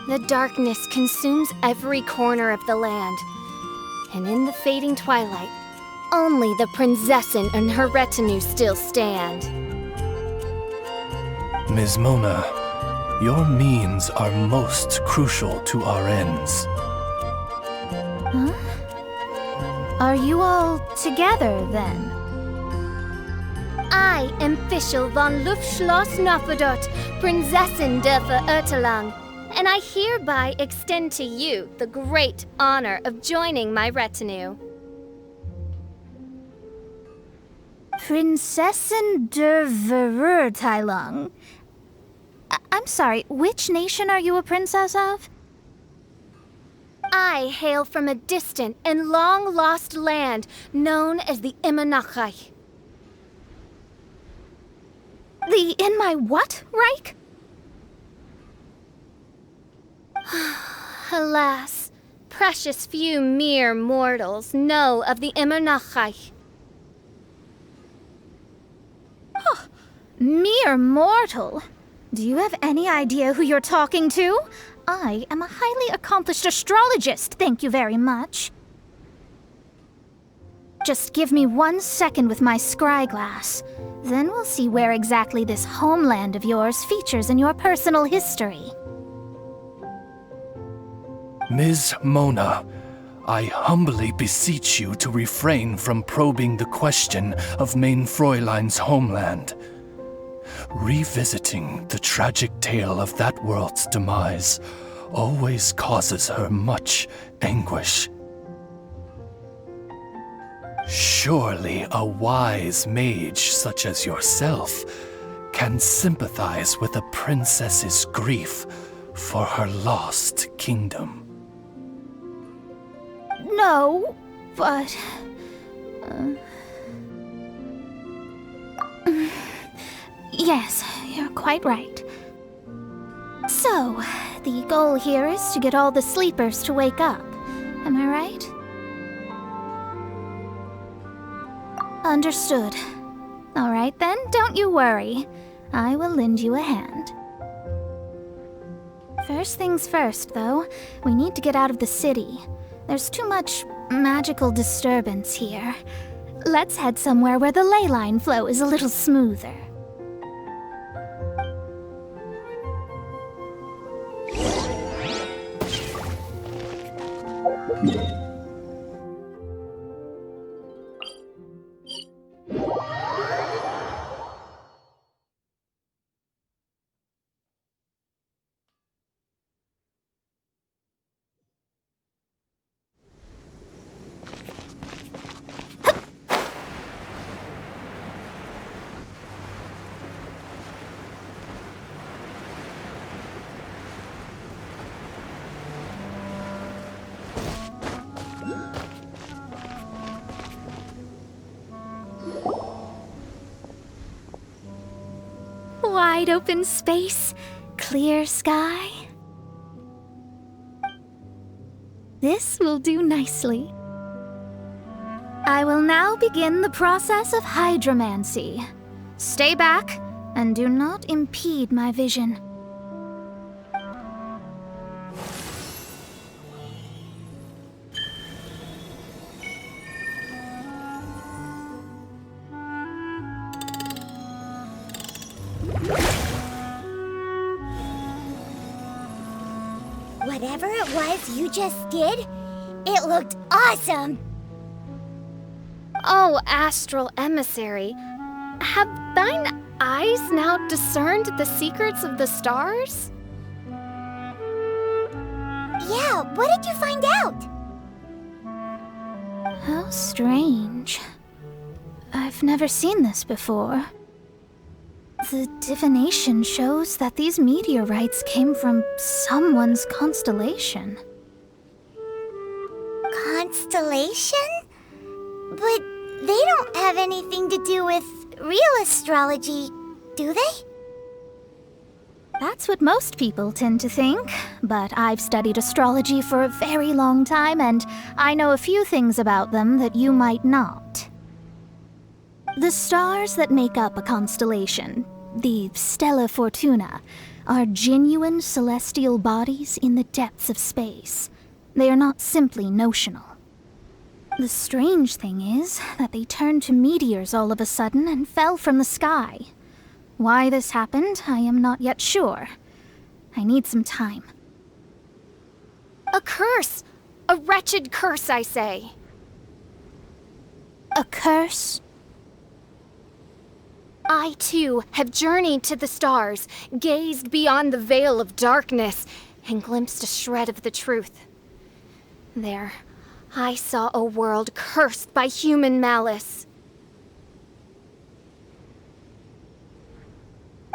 [SPEAKER 3] The darkness consumes every corner of the land, and in the fading twilight, only the Prinzessin and her retinue still stand.
[SPEAKER 4] Ms. Mona, your means are most crucial to our ends.
[SPEAKER 15] Huh? Are you all together, then?
[SPEAKER 3] I am Fischl von Luftschloss Nofedot, Prinzessin der Verirrtelang, and I hereby extend to you the great honor of joining my retinue.
[SPEAKER 15] Prinzessin der Verirrtelang. I'm sorry, which nation are you a princess of?
[SPEAKER 3] I hail from a distant and long-lost land known as the Imanachai.
[SPEAKER 15] The in my what, Reich?
[SPEAKER 3] Alas, precious few mere mortals know of the Imanachai.
[SPEAKER 15] Mere mortal? Do you have any idea who you're talking to? I am a highly accomplished astrologist, thank you very much. Just give me 1 second with my scryglass. Then we'll see where exactly this homeland of yours features in your personal history.
[SPEAKER 4] Ms. Mona, I humbly beseech you to refrain from probing the question of Main Fräulein's homeland. Revisiting the tragic tale of that world's demise always causes her much anguish. Surely a wise mage such as yourself can sympathize with a princess's grief for her lost kingdom.
[SPEAKER 15] No, but... Yes, you're quite right. So, the goal here is to get all the sleepers to wake up. Am I right? Understood. All right then, don't you worry. I will lend you a hand. First things first, though, we need to get out of the city. There's too much magical disturbance here. Let's head somewhere where the ley line flow is a little smoother. Wide open space, clear sky. This will do nicely. I will now begin the process of hydromancy. Stay back and do not impede my vision.
[SPEAKER 2] Whatever it was you just did, it looked awesome!
[SPEAKER 3] Oh, astral emissary, have thine eyes now discerned the secrets of the stars?
[SPEAKER 2] Yeah, what did you find out?
[SPEAKER 15] How strange. I've never seen this before. The divination shows that these meteorites came from someone's constellation.
[SPEAKER 2] Constellation? But they don't have anything to do with real astrology, do they?
[SPEAKER 15] That's what most people tend to think, but I've studied astrology for a very long time, and I know a few things about them that you might not. The stars that make up a constellation, the Stella Fortuna, are genuine celestial bodies in the depths of space. They are not simply notional. The strange thing is that they turned to meteors all of a sudden and fell from the sky. Why this happened, I am not yet sure. I need some time.
[SPEAKER 3] A curse! A wretched curse, I say.
[SPEAKER 15] A curse?
[SPEAKER 3] I, too, have journeyed to the stars, gazed beyond the veil of darkness, and glimpsed a shred of the truth. There, I saw a world cursed by human malice.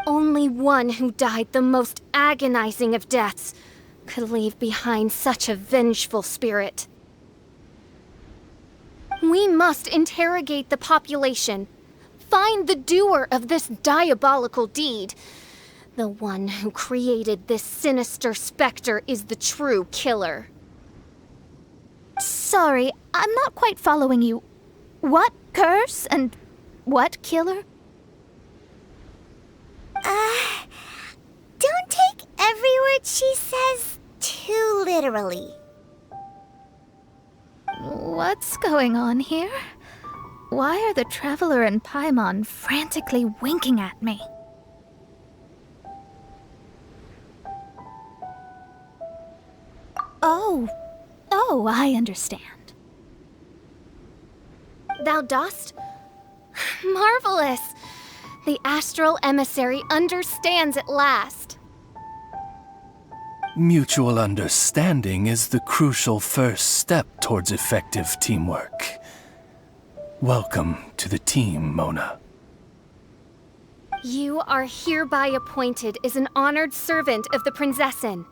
[SPEAKER 3] Only one who died the most agonizing of deaths could leave behind such a vengeful spirit. We must interrogate the population. Find the doer of this diabolical deed. The one who created this sinister specter is the true killer.
[SPEAKER 15] Sorry, I'm not quite following you. What curse and what killer?
[SPEAKER 2] Don't take every word she says too literally.
[SPEAKER 15] What's going on here? Why are the Traveler and Paimon frantically winking at me? Oh, I understand.
[SPEAKER 3] Thou dost? Marvelous! The astral emissary understands at last.
[SPEAKER 4] Mutual understanding is the crucial first step towards effective teamwork. Welcome to the team, Mona.
[SPEAKER 3] You are hereby appointed as an honored servant of the Prinzessin.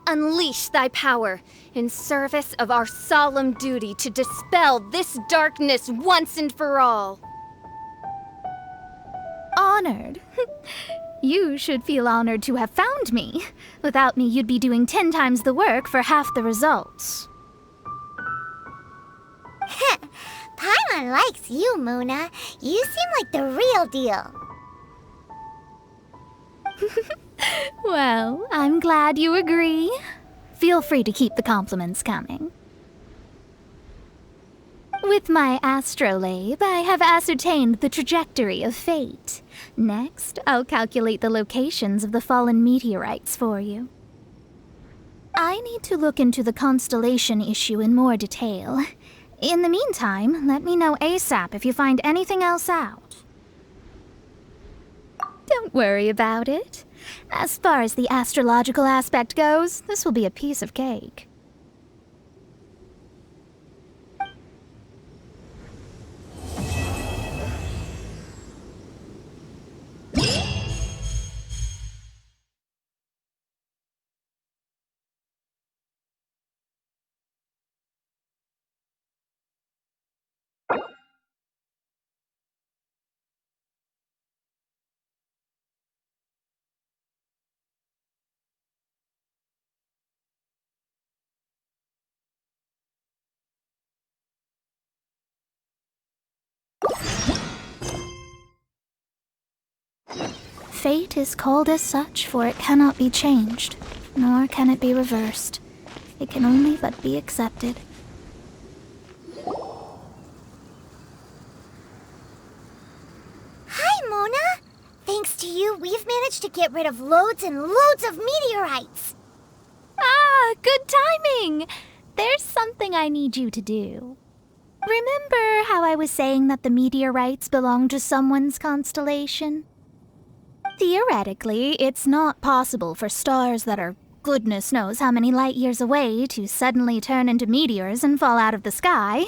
[SPEAKER 3] Unleash thy power in service of our solemn duty to dispel this darkness once and for all.
[SPEAKER 15] Honored? You should feel honored to have found me. Without me, you'd be doing 10 times the work for half the results.
[SPEAKER 2] Paimon likes you, Mona. You seem like the real deal.
[SPEAKER 15] Well, I'm glad you agree. Feel free to keep the compliments coming. With my astrolabe, I have ascertained the trajectory of fate. Next, I'll calculate the locations of the fallen meteorites for you. I need to look into the constellation issue in more detail. In the meantime, let me know ASAP if you find anything else out. Don't worry about it. As far as the astrological aspect goes, this will be a piece of cake. Fate is called as such, for it cannot be changed, nor can it be reversed. It can only but be accepted.
[SPEAKER 2] Hi, Mona! Thanks to you, we've managed to get rid of loads and loads of meteorites!
[SPEAKER 15] Ah, good timing! There's something I need you to do. Remember how I was saying that the meteorites belong to someone's constellation? Theoretically, it's not possible for stars that are goodness knows how many light years away to suddenly turn into meteors and fall out of the sky.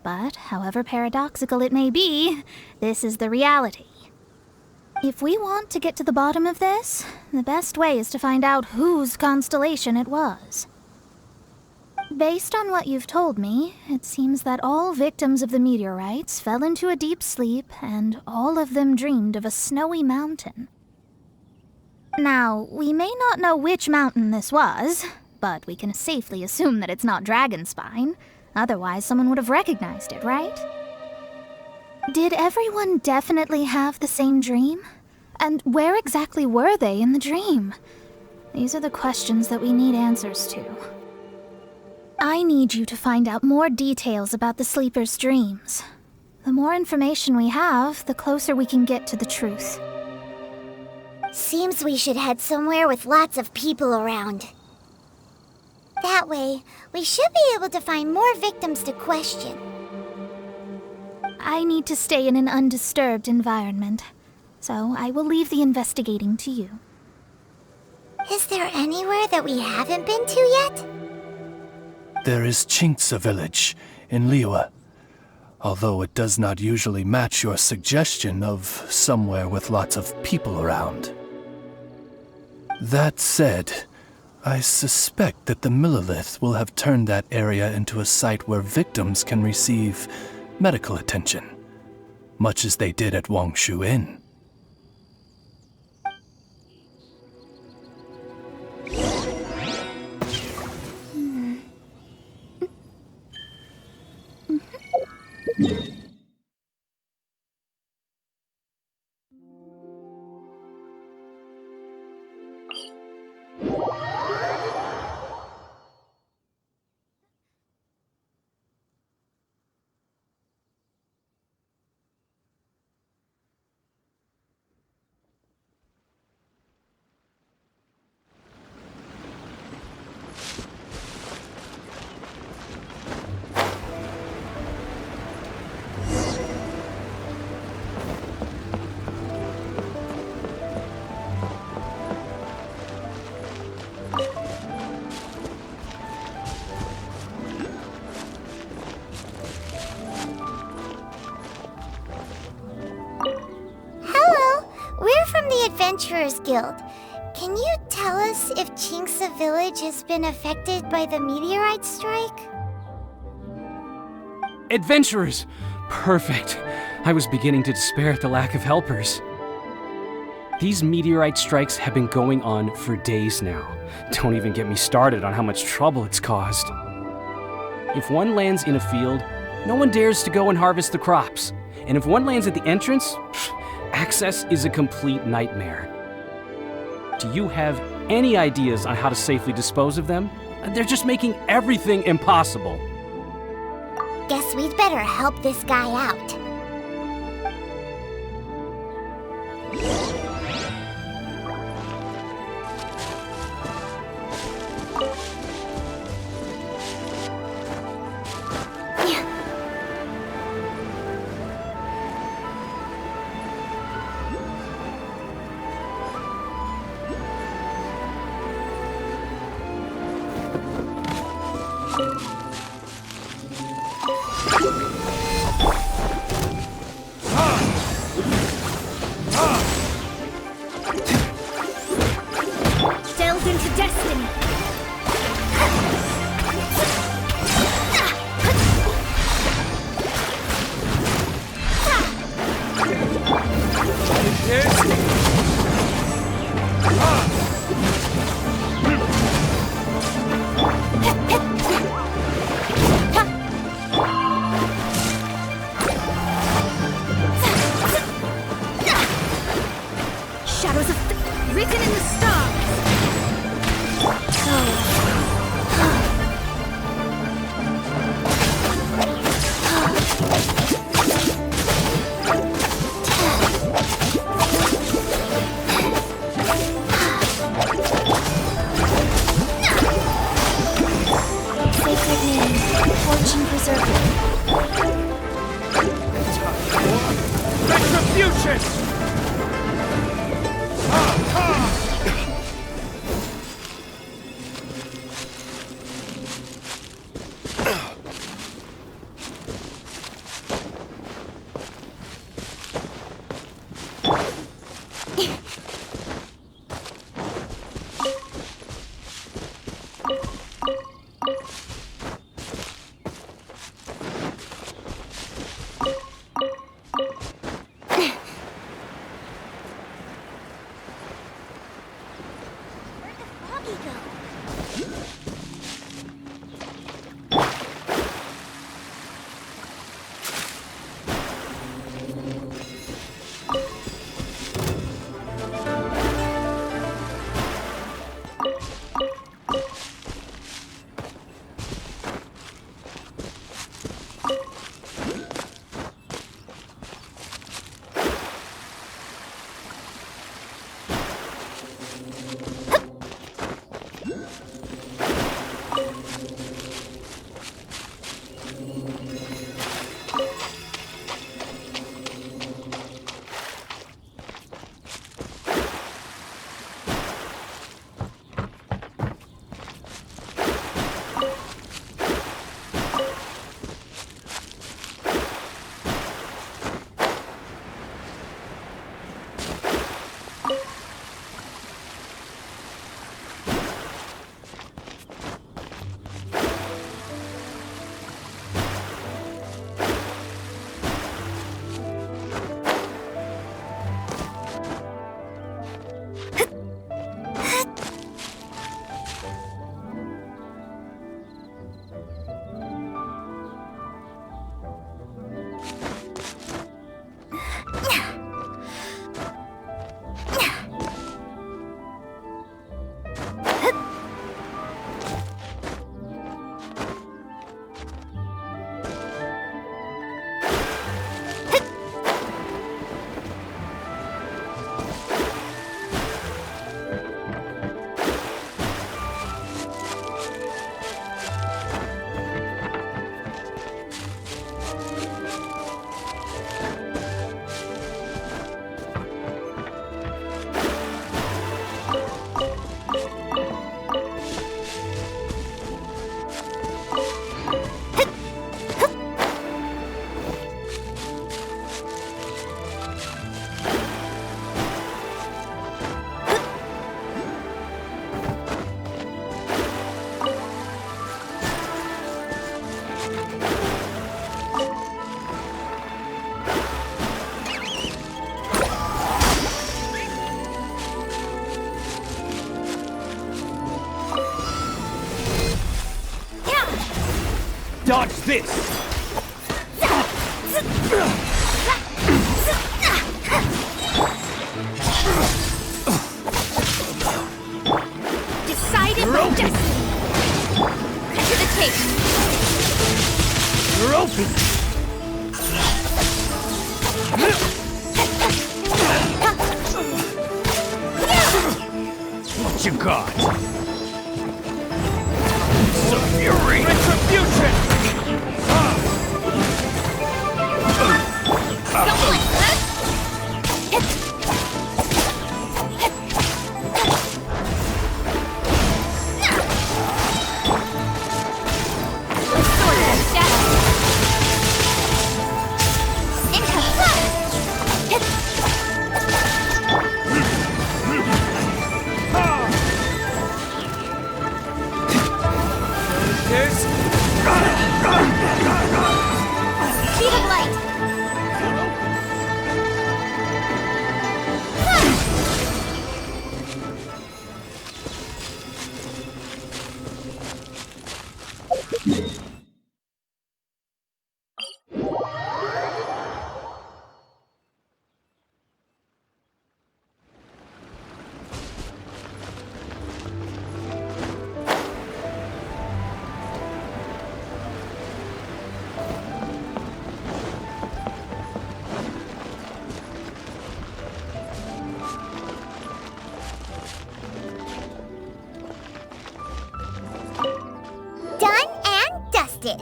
[SPEAKER 15] But, however paradoxical it may be, this is the reality. If we want to get to the bottom of this, the best way is to find out whose constellation it was. Based on what you've told me, it seems that all victims of the meteorites fell into a deep sleep, and all of them dreamed of a snowy mountain. Now, we may not know which mountain this was, but we can safely assume that it's not Dragonspine. Otherwise, someone would have recognized it, right? Did everyone definitely have the same dream? And where exactly were they in the dream? These are the questions that we need answers to. I need you to find out more details about the sleeper's dreams. The more information we have, the closer we can get to the truth.
[SPEAKER 2] Seems we should head somewhere with lots of people around. That way, we should be able to find more victims to question.
[SPEAKER 15] I need to stay in an undisturbed environment, so I will leave the investigating to you.
[SPEAKER 2] Is there anywhere that we haven't been to yet?
[SPEAKER 4] There is Chinksa village in Liyue, although it does not usually match your suggestion of somewhere with lots of people around. That said, I suspect that the Millelith will have turned that area into a site where victims can receive medical attention, much as they did at Wangshu Inn.
[SPEAKER 2] Adventurers Guild. Can you tell us if Chinksa village has been affected by the meteorite strike?
[SPEAKER 5] Adventurers! Perfect. I was beginning to despair at the lack of helpers. These meteorite strikes have been going on for days now. Don't even get me started on how much trouble it's caused. If one lands in a field, no one dares to go and harvest the crops. And if one lands at the entrance, access is a complete nightmare. Do you have any ideas on how to safely dispose of them? They're just making everything impossible.
[SPEAKER 2] Guess we'd better help this guy out.
[SPEAKER 3] sacred name, fortune preserver.
[SPEAKER 5] Retribution!
[SPEAKER 16] Dodge this!
[SPEAKER 3] Decided by destiny. Cut to the tape.
[SPEAKER 16] You're open! What you got? Some fury! Retribution!
[SPEAKER 2] Done and did.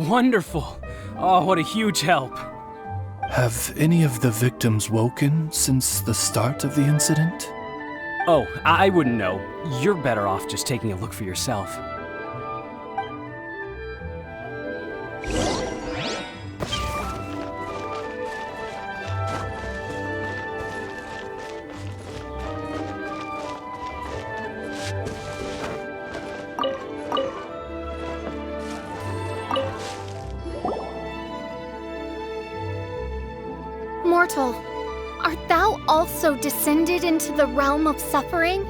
[SPEAKER 5] Wonderful. Oh, what a huge help.
[SPEAKER 4] Have any of the victims woken since the start of the incident?
[SPEAKER 5] Oh, I wouldn't know. You're better off just taking a look for yourself.
[SPEAKER 3] Mortal, art thou also descended into the realm of suffering?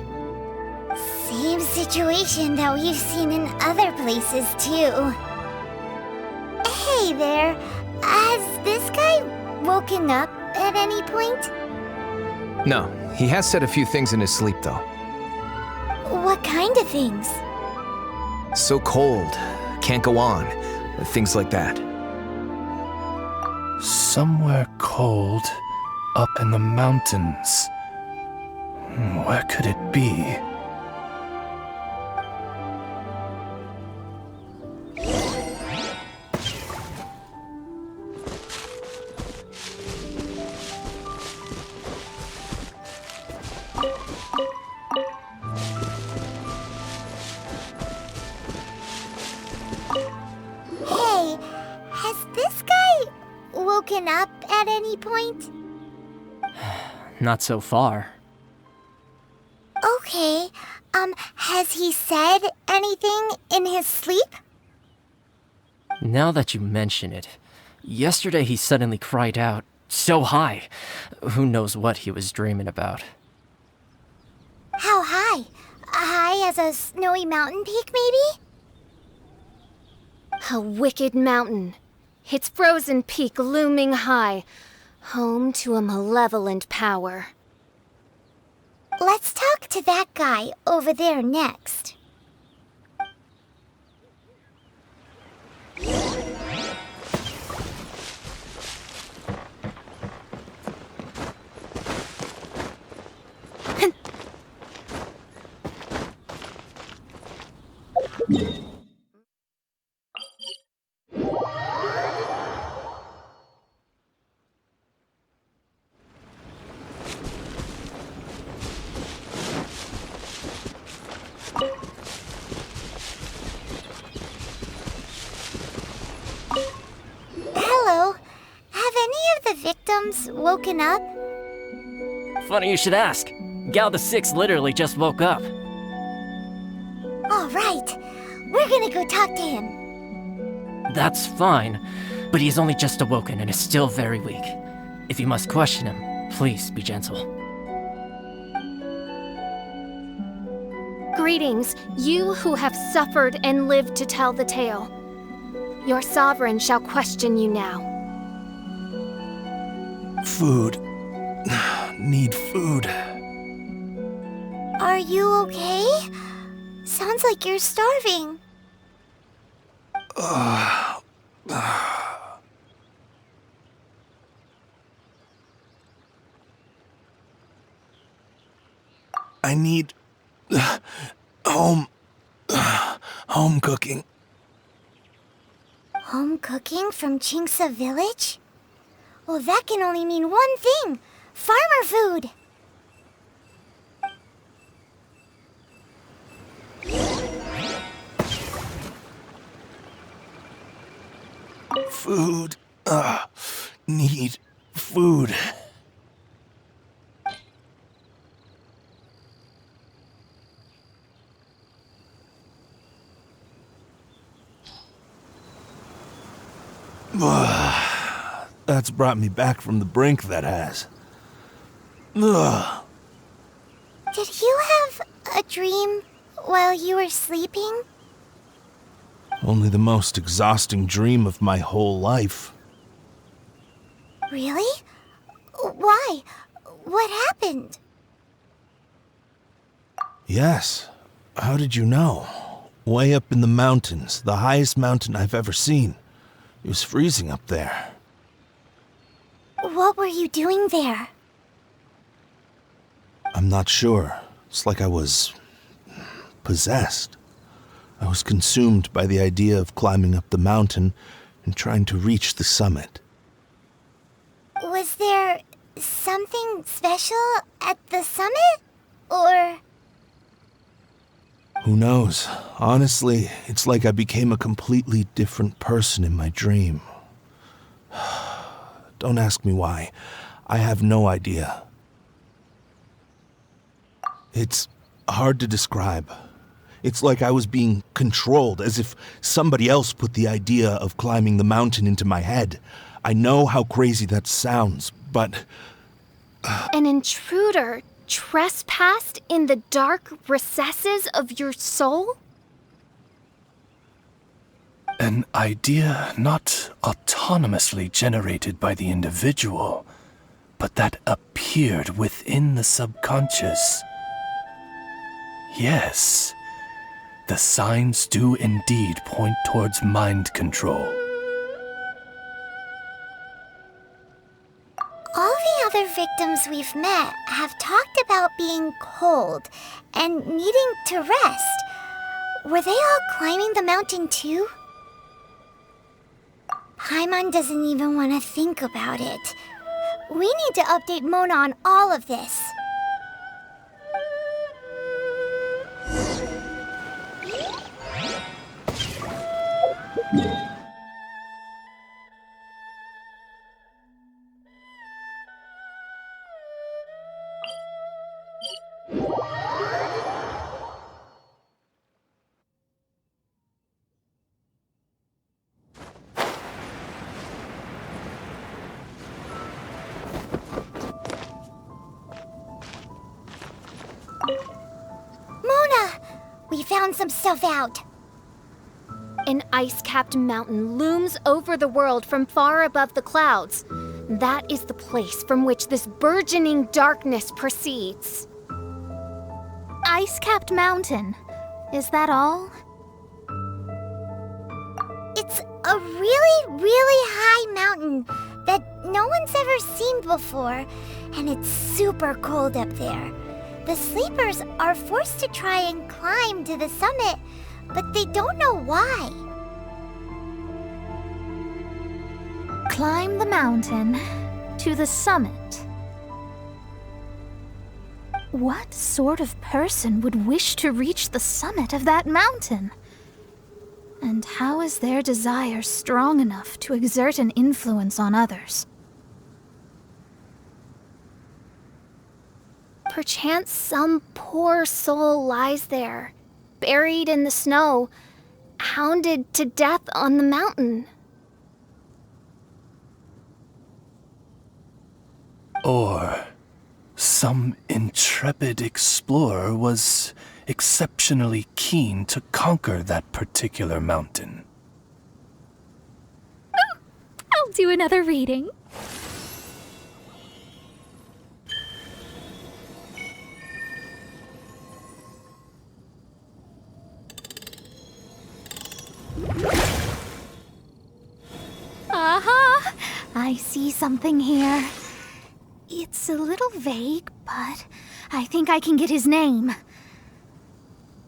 [SPEAKER 2] Same situation that we've seen in other places, too. Hey there, has this guy woken up at any point?
[SPEAKER 17] No, he has said a few things in his sleep, though.
[SPEAKER 2] What kind of things?
[SPEAKER 17] So cold, can't go on, things like that.
[SPEAKER 4] Somewhere cold, up in the mountains. Where could it be?
[SPEAKER 2] Hey, has this guy woken up at any point?
[SPEAKER 6] Not so far.
[SPEAKER 2] Okay, has he said anything in his sleep?
[SPEAKER 6] Now that you mention it, yesterday he suddenly cried out, so high. Who knows what he was dreaming about.
[SPEAKER 2] How high? High as a snowy mountain peak, maybe?
[SPEAKER 3] A wicked mountain, its frozen peak looming high, home to a malevolent power.
[SPEAKER 2] Let's talk to that guy over there next. Hello. Have any of the victims woken up?
[SPEAKER 6] Funny you should ask. Gal the Six literally just woke up.
[SPEAKER 2] All right. We're gonna go talk to him.
[SPEAKER 6] That's fine, but he's only just awoken and is still very weak. If you must question him, please be gentle.
[SPEAKER 3] Greetings, you who have suffered and lived to tell the tale. Your sovereign shall question you now.
[SPEAKER 4] Food. Need food.
[SPEAKER 2] Are you okay? Sounds like you're starving.
[SPEAKER 4] I need home cooking.
[SPEAKER 2] Home cooking from Chinksa village? Well, that can only mean one thing. Farmer food.
[SPEAKER 4] Food. Need food. That's brought me back from the brink, that has. Ugh.
[SPEAKER 2] Did you have a dream while you were sleeping?
[SPEAKER 4] Only the most exhausting dream of my whole life.
[SPEAKER 2] Really? Why? What happened?
[SPEAKER 4] Yes. How did you know? Way up in the mountains, the highest mountain I've ever seen. It was freezing up there.
[SPEAKER 2] What were you doing there?
[SPEAKER 4] I'm not sure. It's like I was possessed.
[SPEAKER 10] I was consumed by the idea of climbing up the mountain and trying to reach the summit.
[SPEAKER 2] Was there something special at the summit? Or...
[SPEAKER 10] Who knows? Honestly, it's like I became a completely different person in my dream. Don't ask me why. I have no idea. It's hard to describe. It's like I was being controlled, as if somebody else put the idea of climbing the mountain into my head. I know how crazy that sounds, but...
[SPEAKER 3] An intruder trespassed in the dark recesses of your soul?
[SPEAKER 4] An idea not autonomously generated by the individual, but that appeared within the subconscious. Yes, the signs do indeed point towards mind control.
[SPEAKER 2] All the other victims we've met have talked about being cold and needing to rest. Were they all climbing the mountain too? Paimon doesn't even want to think about it. We need to update Mona on all of this. Mona! We found some stuff out.
[SPEAKER 3] An ice-capped mountain looms over the world from far above the clouds. That is the place from which this burgeoning darkness proceeds.
[SPEAKER 15] Ice-capped mountain. Is that all?
[SPEAKER 2] It's a really, really high mountain that no one's ever seen before, and it's super cold up there. The sleepers are forced to try and climb to the summit, but they don't know why.
[SPEAKER 15] Climb the mountain to the summit. What sort of person would wish to reach the summit of that mountain? And how is their desire strong enough to exert an influence on others?
[SPEAKER 3] Perchance some poor soul lies there, buried in the snow, hounded to death on the mountain.
[SPEAKER 4] Or some intrepid explorer was exceptionally keen to conquer that particular mountain.
[SPEAKER 15] I'll do another reading. Aha! I see something here. It's a little vague, but I think I can get his name.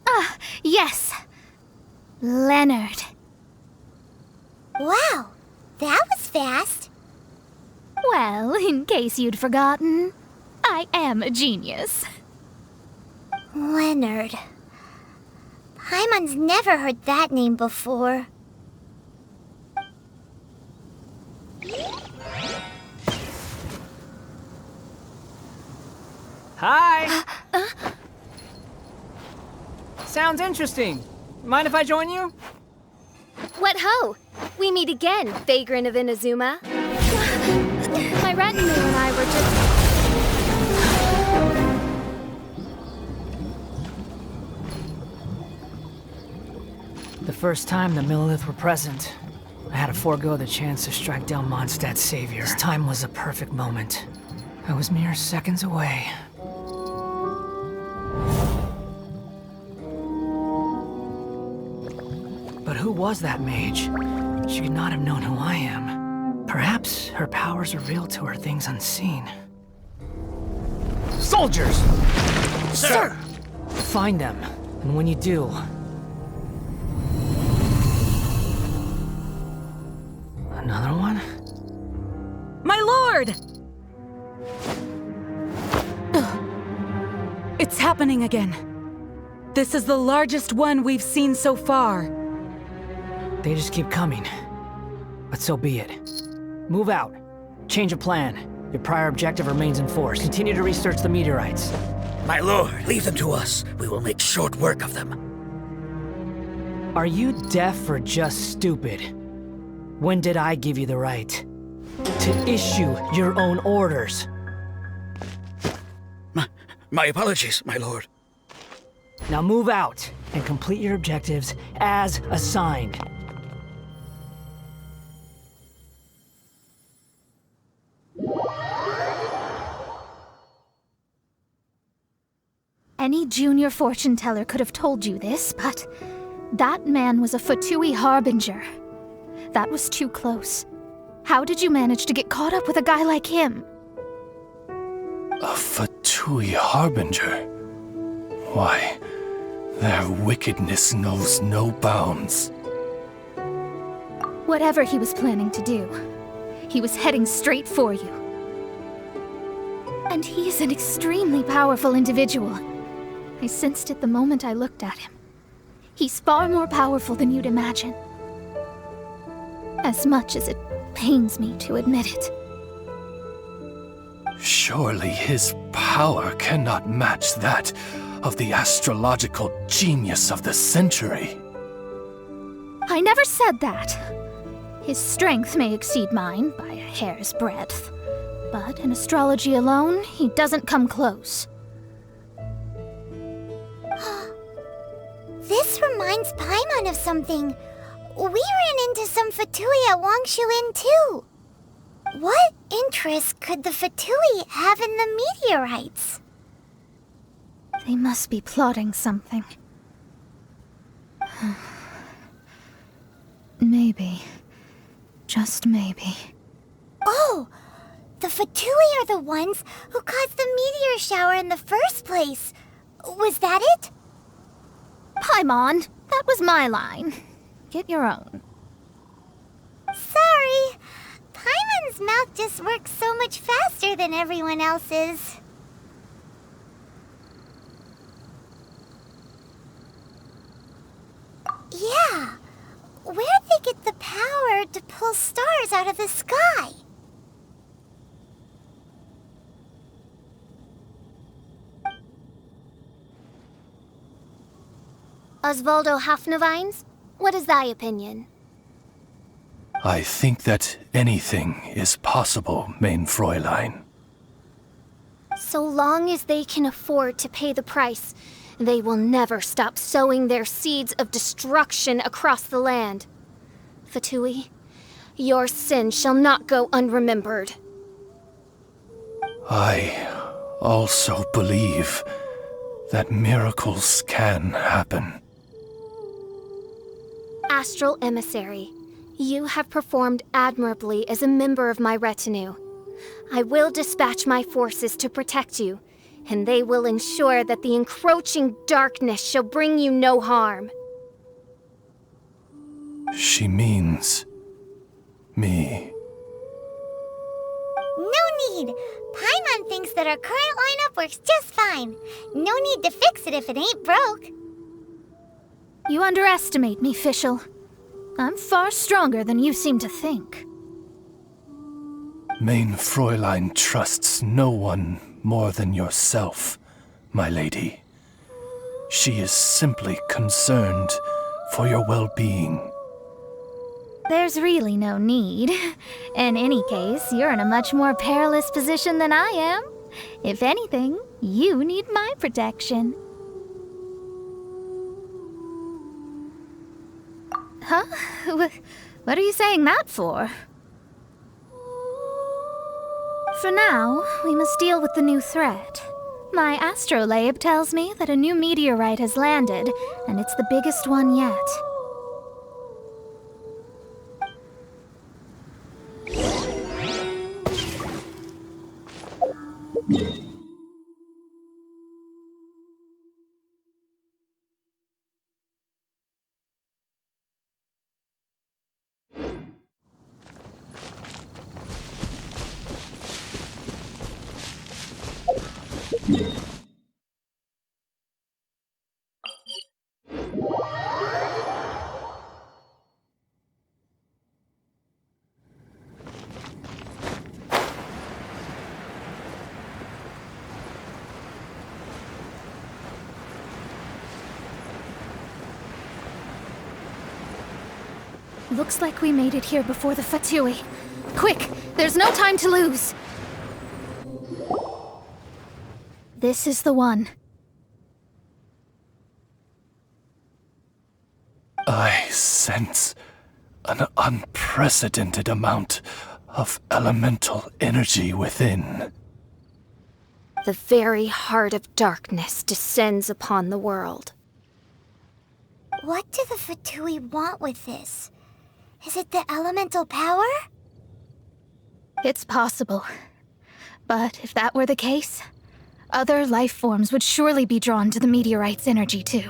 [SPEAKER 15] Ah, yes. Leonard.
[SPEAKER 2] Wow, that was fast.
[SPEAKER 15] Well, in case you'd forgotten, I am a genius.
[SPEAKER 2] Leonard. Paimon's never heard that name before.
[SPEAKER 12] Hi! Sounds interesting. Mind if I join you?
[SPEAKER 3] What ho! We meet again, Vagrant of Inazuma. My retinue and I were just...
[SPEAKER 12] The first time the Millelith were present, I had to forego the chance to strike down Mondstadt's savior. This time was a perfect moment. I was mere seconds away. But who was that mage? She could not have known who I am. Perhaps her powers revealed to her things unseen. Soldiers!
[SPEAKER 16] Sir!
[SPEAKER 12] Find them, and when you do, Another one?
[SPEAKER 18] My lord! It's happening again. This is the largest one we've seen so far.
[SPEAKER 12] They just keep coming. But so be it. Move out. Change of plan. Your prior objective remains in force. Continue to research the meteorites.
[SPEAKER 19] My lord, leave them to us. We will make short work of them.
[SPEAKER 12] Are you deaf or just stupid? When did I give you the right to issue your own orders?
[SPEAKER 19] My apologies, my lord.
[SPEAKER 12] Now move out and complete your objectives as assigned.
[SPEAKER 15] Any junior fortune teller could have told you this, but that man was a Fatui harbinger. That was too close. How did you manage to get caught up with a guy like him?
[SPEAKER 4] A Fatui harbinger? Why, their wickedness knows no bounds.
[SPEAKER 15] Whatever he was planning to do, he was heading straight for you. And he is an extremely powerful individual. I sensed it the moment I looked at him. He's far more powerful than you'd imagine. As much as it pains me to admit it.
[SPEAKER 4] Surely his power cannot match that of the astrological genius of the century.
[SPEAKER 15] I never said that. His strength may exceed mine by a hair's breadth, but in astrology alone, he doesn't come close.
[SPEAKER 2] This reminds Paimon of something. We ran into some Fatui at Wangshu Inn too. What interest could the Fatui have in the meteorites?
[SPEAKER 15] They must be plotting something. Maybe. Just maybe.
[SPEAKER 2] Oh! The Fatui are the ones who caused the meteor shower in the first place. Was that it?
[SPEAKER 15] Paimon, that was my line. Get your own.
[SPEAKER 2] Sorry. Paimon's mouth just works so much faster than everyone else's. Yeah. Where'd they get the power to pull stars out of the sky?
[SPEAKER 3] Osvaldo Hafnavines, what is thy opinion?
[SPEAKER 4] I think that anything is possible, main Fräulein.
[SPEAKER 3] So long as they can afford to pay the price, they will never stop sowing their seeds of destruction across the land. Fatui, your sin shall not go unremembered.
[SPEAKER 4] I also believe that miracles can happen.
[SPEAKER 3] Astral Emissary, you have performed admirably as a member of my retinue. I will dispatch my forces to protect you, and they will ensure that the encroaching darkness shall bring you no harm.
[SPEAKER 4] She means me.
[SPEAKER 2] No need! Paimon thinks that our current lineup works just fine. No need to fix it if it ain't broke.
[SPEAKER 15] You underestimate me, Fischl. I'm far stronger than you seem to think.
[SPEAKER 4] Main Fräulein trusts no one more than yourself, my lady. She is simply concerned for your well-being.
[SPEAKER 15] There's really no need. In any case, you're in a much more perilous position than I am. If anything, you need my protection. Huh? What are you saying that for? For now, we must deal with the new threat. My astrolabe tells me that a new meteorite has landed, and it's the biggest one yet. Looks like we made it here before the Fatui. Quick! There's no time to lose! This is the one.
[SPEAKER 4] I sense an unprecedented amount of elemental energy within.
[SPEAKER 3] The very heart of darkness descends upon the world.
[SPEAKER 2] What do the Fatui want with this? Is it the elemental power?
[SPEAKER 15] It's possible. But if that were the case, other life forms would surely be drawn to the meteorite's energy too.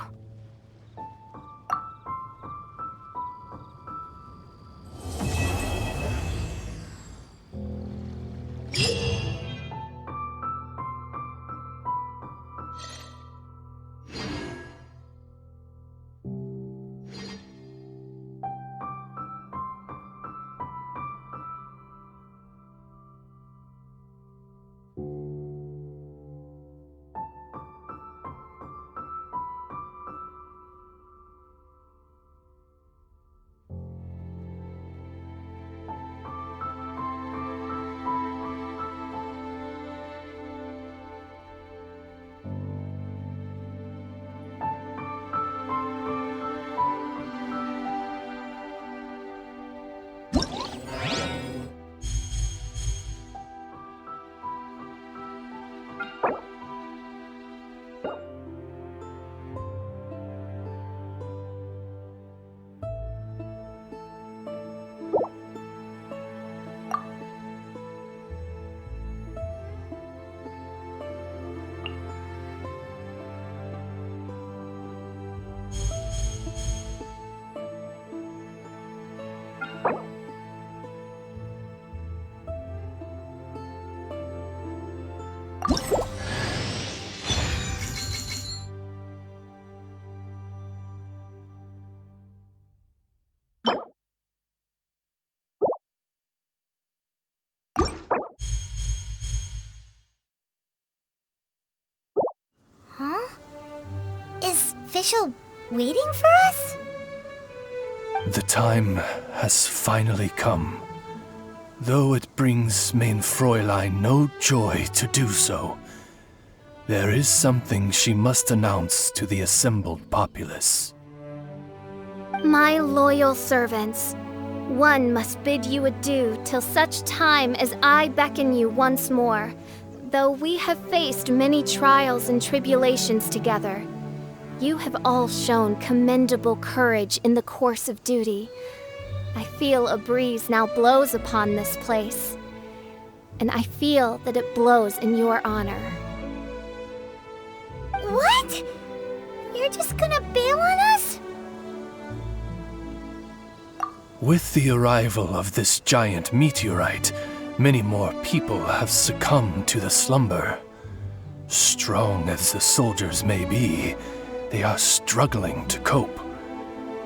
[SPEAKER 2] Huh? Is Fischl waiting for us?
[SPEAKER 4] The time has finally come. Though it brings Main Fräulein no joy to do so, there is something she must announce to the assembled populace.
[SPEAKER 3] My loyal servants, one must bid you adieu till such time as I beckon you once more. Though we have faced many trials and tribulations together, you have all shown commendable courage in the course of duty. I feel a breeze now blows upon this place, and I feel that it blows in your honor.
[SPEAKER 2] What? You're just gonna bail on us?
[SPEAKER 4] With the arrival of this giant meteorite, many more people have succumbed to the slumber. Strong as the soldiers may be, they are struggling to cope.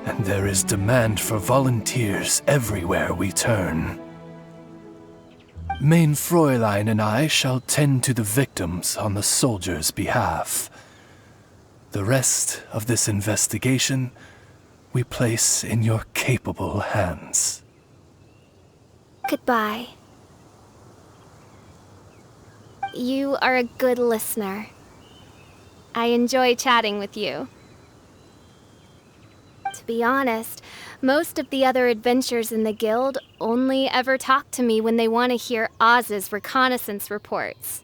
[SPEAKER 4] And there is demand for volunteers everywhere we turn. Main Fräulein and I shall tend to the victims on the soldiers' behalf. The rest of this investigation we place in your capable hands.
[SPEAKER 3] Goodbye. You are a good listener. I enjoy chatting with you. To be honest, most of the other adventurers in the guild only ever talk to me when they want to hear Oz's reconnaissance reports.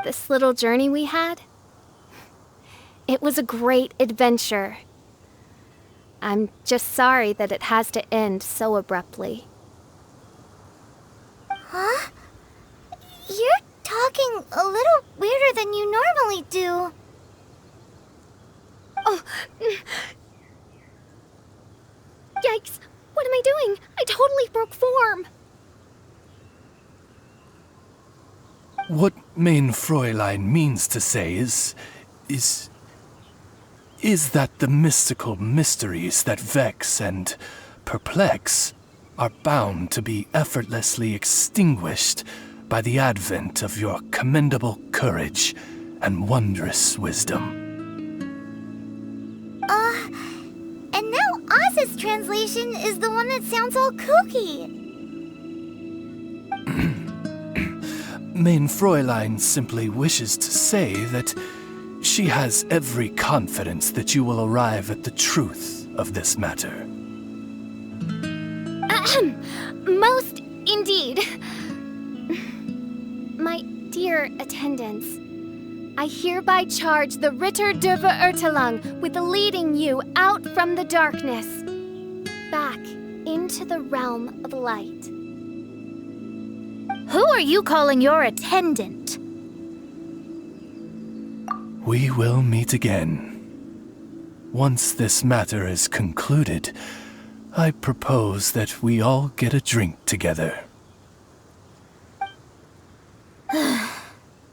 [SPEAKER 3] This little journey we had, it was a great adventure. I'm just sorry that it has to end so abruptly.
[SPEAKER 2] Huh? You're talking a little weirder than you normally do.
[SPEAKER 3] Oh. Yikes! What am I doing? I totally broke form!
[SPEAKER 4] What mein Fräulein means to say is that the mystical mysteries that vex and perplex are bound to be effortlessly extinguished by the advent of your commendable courage and wondrous wisdom.
[SPEAKER 2] And now Oz's translation is the one that sounds all kooky.
[SPEAKER 4] Mein Fräulein simply wishes to say that she has every confidence that you will arrive at the truth of this matter.
[SPEAKER 3] Most indeed. My dear attendants, I hereby charge the Ritter der Verurteilung with leading you out from the darkness, back into the realm of light.
[SPEAKER 15] Who are you calling your attendant?
[SPEAKER 4] We will meet again. Once this matter is concluded, I propose that we all get a drink together.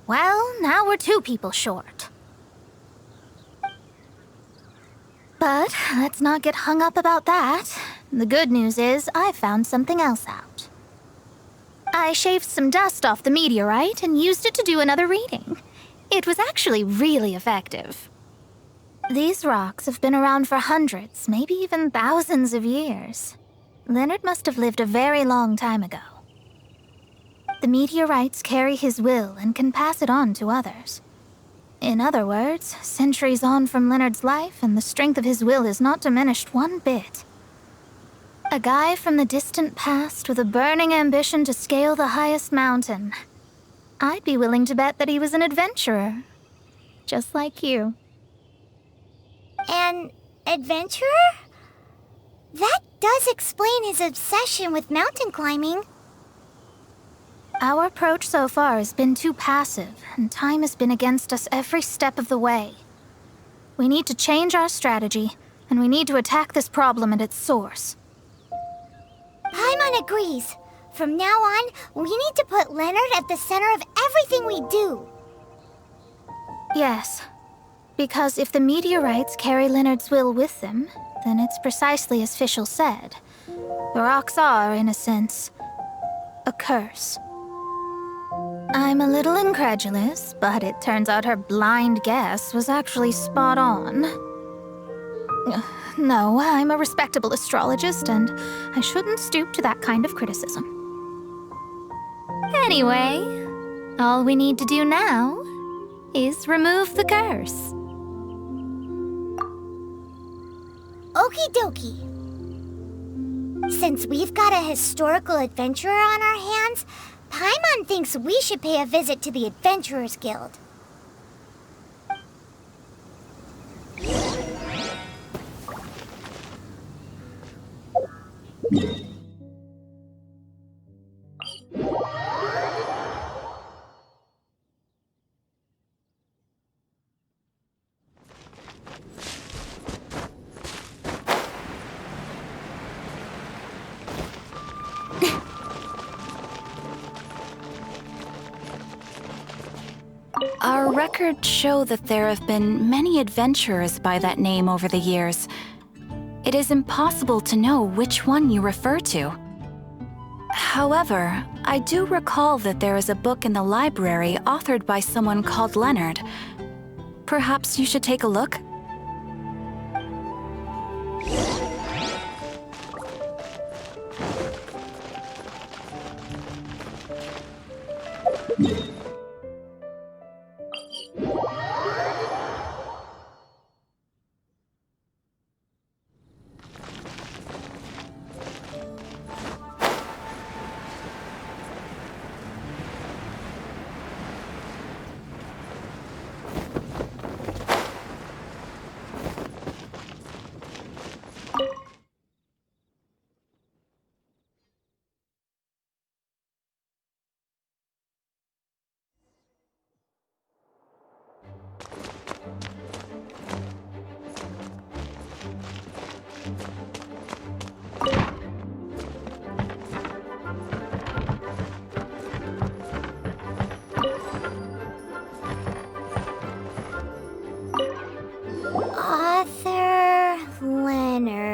[SPEAKER 15] Well, now we're 2 people short. But let's not get hung up about that. The good news is I've found something else out. I shaved some dust off the meteorite and used it to do another reading. It was actually really effective. These rocks have been around for hundreds, maybe even thousands of years. Leonard must have lived a very long time ago. The meteorites carry his will and can pass it on to others. In other words, centuries on from Leonard's life, and the strength of his will is not diminished one bit. A guy from the distant past with a burning ambition to scale the highest mountain. I'd be willing to bet that he was an adventurer. Just like you.
[SPEAKER 2] An adventurer? That does explain his obsession with mountain climbing.
[SPEAKER 15] Our approach so far has been too passive, and time has been against us every step of the way. We need to change our strategy, and we need to attack this problem at its source.
[SPEAKER 2] Paimon agrees. From now on, we need to put Leonard at the center of everything we do.
[SPEAKER 15] Yes, because if the meteorites carry Leonard's will with them, then it's precisely as Fischl said. The rocks are, in a sense, a curse. I'm a little incredulous, but it turns out her blind guess was actually spot on. No, I'm a respectable astrologist, and I shouldn't stoop to that kind of criticism. Anyway, all we need to do now is remove the curse.
[SPEAKER 2] Okie dokie. Since we've got a historical adventurer on our hands, Paimon thinks we should pay a visit to the Adventurers Guild.
[SPEAKER 1] Our records show that there have been many adventurers by that name over the years. It is impossible to know which one you refer to. However, I do recall that there is a book in the library authored by someone called Leonard. Perhaps you should take a look?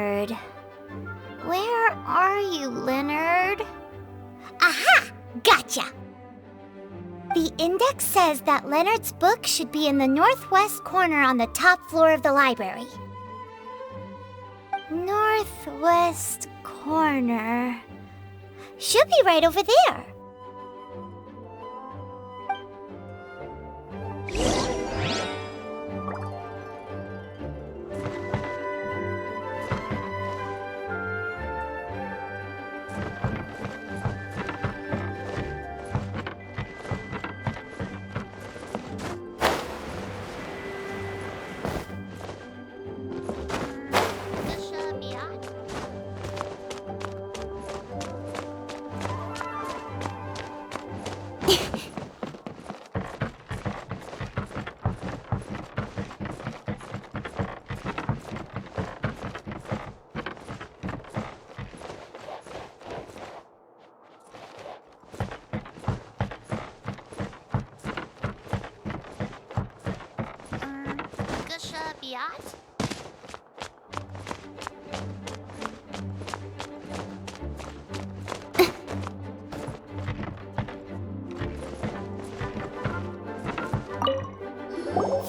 [SPEAKER 2] Leonard. Where are you, Leonard? Aha! Gotcha! The index says that Leonard's book should be in the northwest corner on the top floor of the library. Northwest corner. Should be right over there.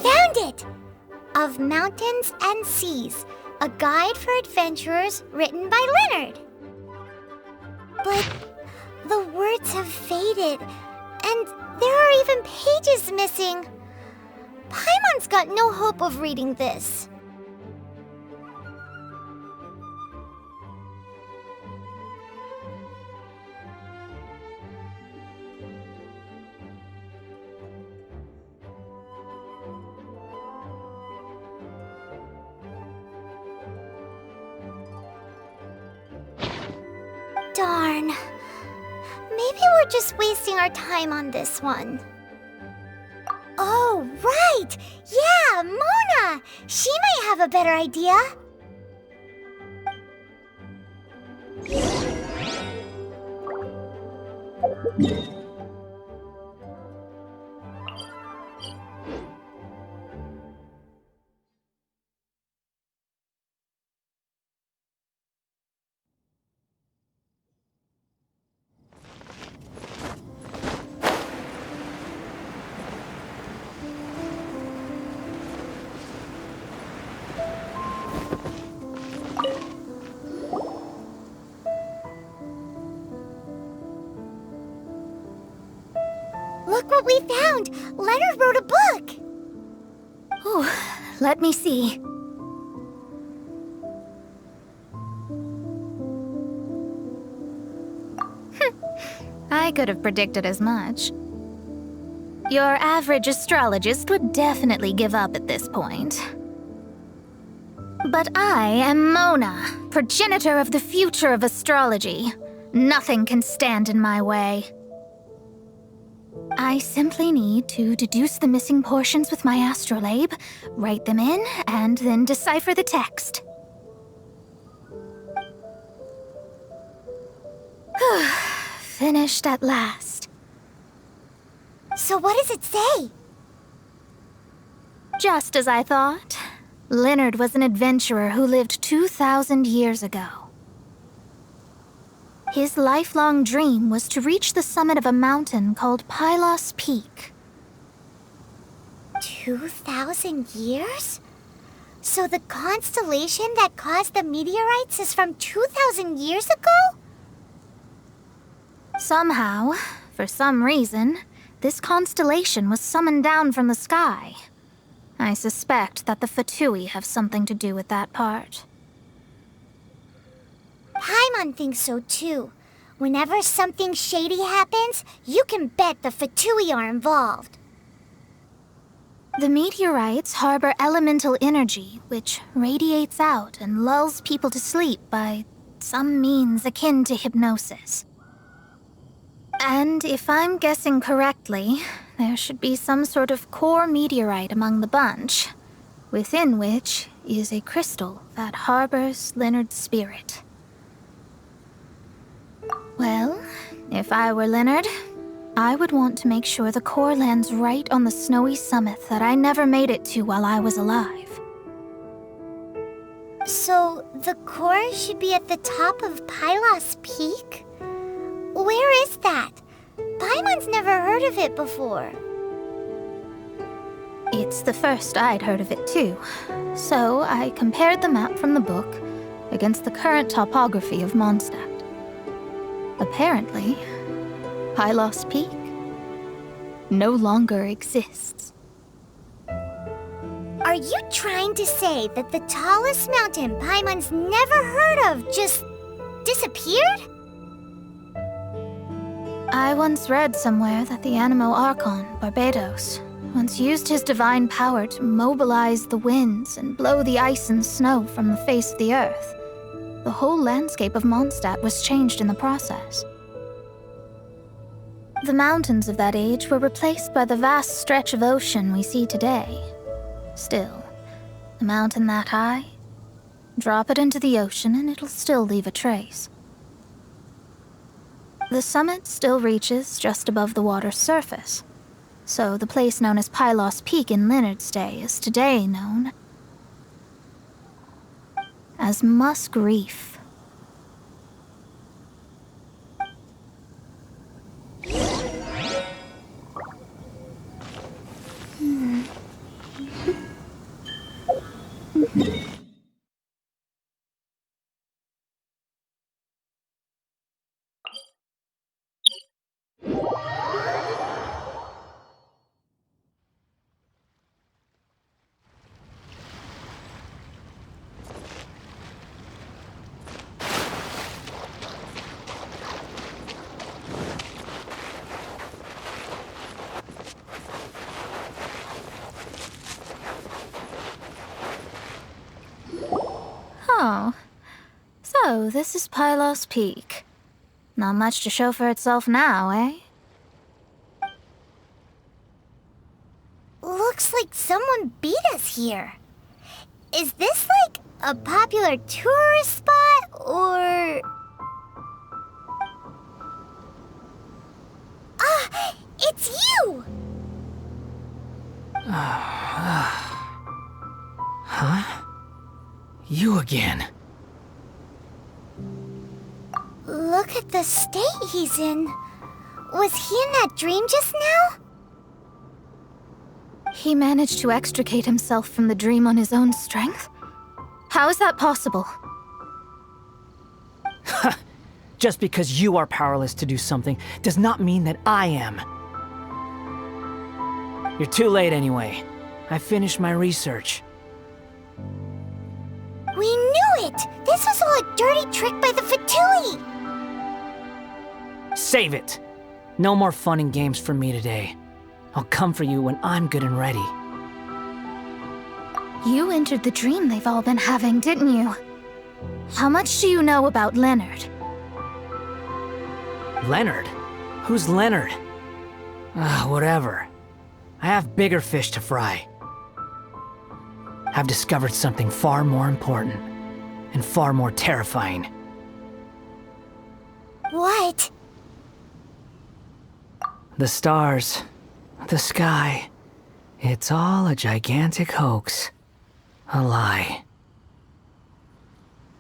[SPEAKER 2] Found it! Of Mountains and Seas, a guide for adventurers written by Leonard. But the words have faded, and there are even pages missing. Paimon's got no hope of reading this. Darn. Maybe we're just wasting our time on this one. Oh, right! Yeah, Mona! She might have a better idea. Look what we found! Leonard wrote a book!
[SPEAKER 15] Ooh, let me see. I could have predicted as much. Your average astrologist would definitely give up at this point. But I am Mona, progenitor of the future of astrology. Nothing can stand in my way. I simply need to deduce the missing portions with my astrolabe, write them in, and then decipher the text. Finished at last.
[SPEAKER 2] So what does it say?
[SPEAKER 15] Just as I thought. Leonard was an adventurer who lived 2,000 years ago. His lifelong dream was to reach the summit of a mountain called Pylos Peak.
[SPEAKER 2] 2,000 years? So the constellation that caused the meteorites is from 2,000 years ago?
[SPEAKER 15] Somehow, for some reason, this constellation was summoned down from the sky. I suspect that the Fatui have something to do with that part.
[SPEAKER 2] Paimon thinks so too. Whenever something shady happens, you can bet the Fatui are involved.
[SPEAKER 15] The meteorites harbor elemental energy, which radiates out and lulls people to sleep by some means akin to hypnosis. And if I'm guessing correctly, there should be some sort of core meteorite among the bunch, within which is a crystal that harbors Leonard's spirit. Well, if I were Leonard, I would want to make sure the core lands right on the snowy summit that I never made it to while I was alive.
[SPEAKER 2] So, So, the core should be at the top of Pylos Peak? Where is that? Paimon's never heard of it before.
[SPEAKER 15] It's the first I'd heard of it too. So I compared the map from the book against the current topography of Mondstadt. Apparently, Pylos Peak no longer exists.
[SPEAKER 2] Are you trying to say that the tallest mountain Paimon's never heard of just disappeared?
[SPEAKER 15] I once read somewhere that the Animo Archon, Barbados, once used his divine power to mobilize the winds and blow the ice and snow from the face of the earth. The whole landscape of Mondstadt was changed in the process. The mountains of that age were replaced by the vast stretch of ocean we see today. Still, a mountain that high, drop it into the ocean and it'll still leave a trace. The summit still reaches just above the water's surface, so the place known as Pylos Peak in Leonard's day is today known as Musk Reef. Oh, so this is Pylos Peak. Not much to show for itself now, eh?
[SPEAKER 2] Looks like someone beat us here. Is this like a popular tourist spot, or... Ah, it's you!
[SPEAKER 12] Huh? You again.
[SPEAKER 2] Look at the state he's in. Was he in that dream just now?
[SPEAKER 15] He managed to extricate himself from the dream on his own strength? How is that possible?
[SPEAKER 12] Just because you are powerless to do something does not mean that I am. You're too late anyway. I finished my research.
[SPEAKER 2] We knew it! This was all a dirty trick by the Fatui!
[SPEAKER 12] Save it! No more fun and games for me today. I'll come for you when I'm good and ready.
[SPEAKER 15] You entered the dream they've all been having, didn't you? How much do you know about Leonard?
[SPEAKER 12] Leonard? Who's Leonard? Whatever. I have bigger fish to fry. I've discovered something far more important and far more terrifying.
[SPEAKER 2] What?
[SPEAKER 12] The stars, the sky, it's all a gigantic hoax. A lie.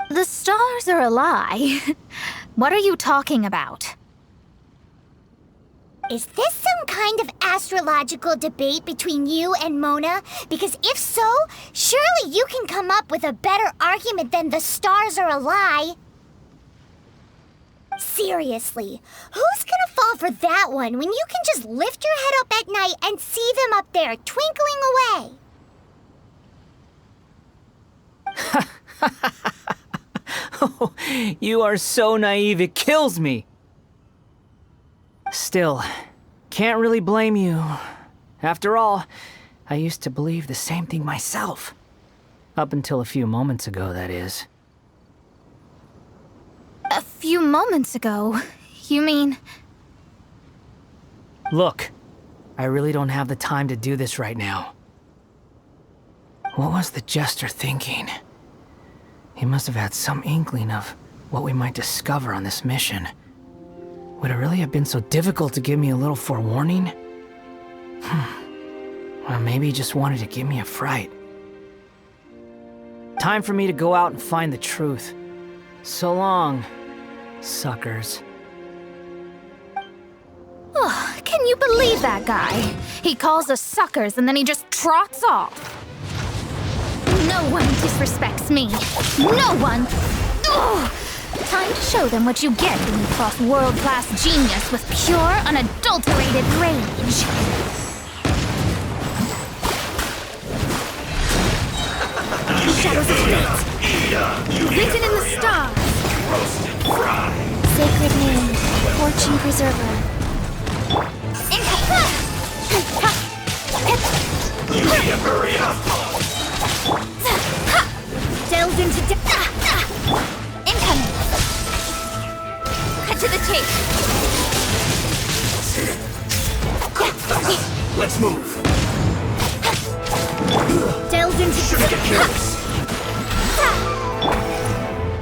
[SPEAKER 15] The stars are a lie. What are you talking about?
[SPEAKER 2] Is this some kind of astrological debate between you and Mona? Because if so, surely you can come up with a better argument than the stars are a lie. Seriously, who's gonna fall for that one when you can just lift your head up at night and see them up there twinkling away?
[SPEAKER 12] Oh, you are so naive, it kills me. Still, can't really blame you. After all, I used to believe the same thing myself. Up until a few moments ago, that is.
[SPEAKER 15] A few moments ago? You mean...
[SPEAKER 12] Look, I really don't have the time to do this right now. What was the Jester thinking? He must have had some inkling of what we might discover on this mission. Would it really have been so difficult to give me a little forewarning? Or maybe he just wanted to give me a fright. Time for me to go out and find the truth. So long, suckers.
[SPEAKER 15] Oh, can you believe that guy? He calls us suckers and then he just trots off. No one disrespects me. No one! Ugh. Time to show them what you get when you cross world-class genius with pure, unadulterated rage.
[SPEAKER 2] Shadows of fate, written in the stars. Sacred name, fortune preserver.
[SPEAKER 14] Hurry up!
[SPEAKER 2] Delved into incoming. Cut to the chase.
[SPEAKER 14] Let's move.
[SPEAKER 2] Delved into
[SPEAKER 14] Shouldn't get careless.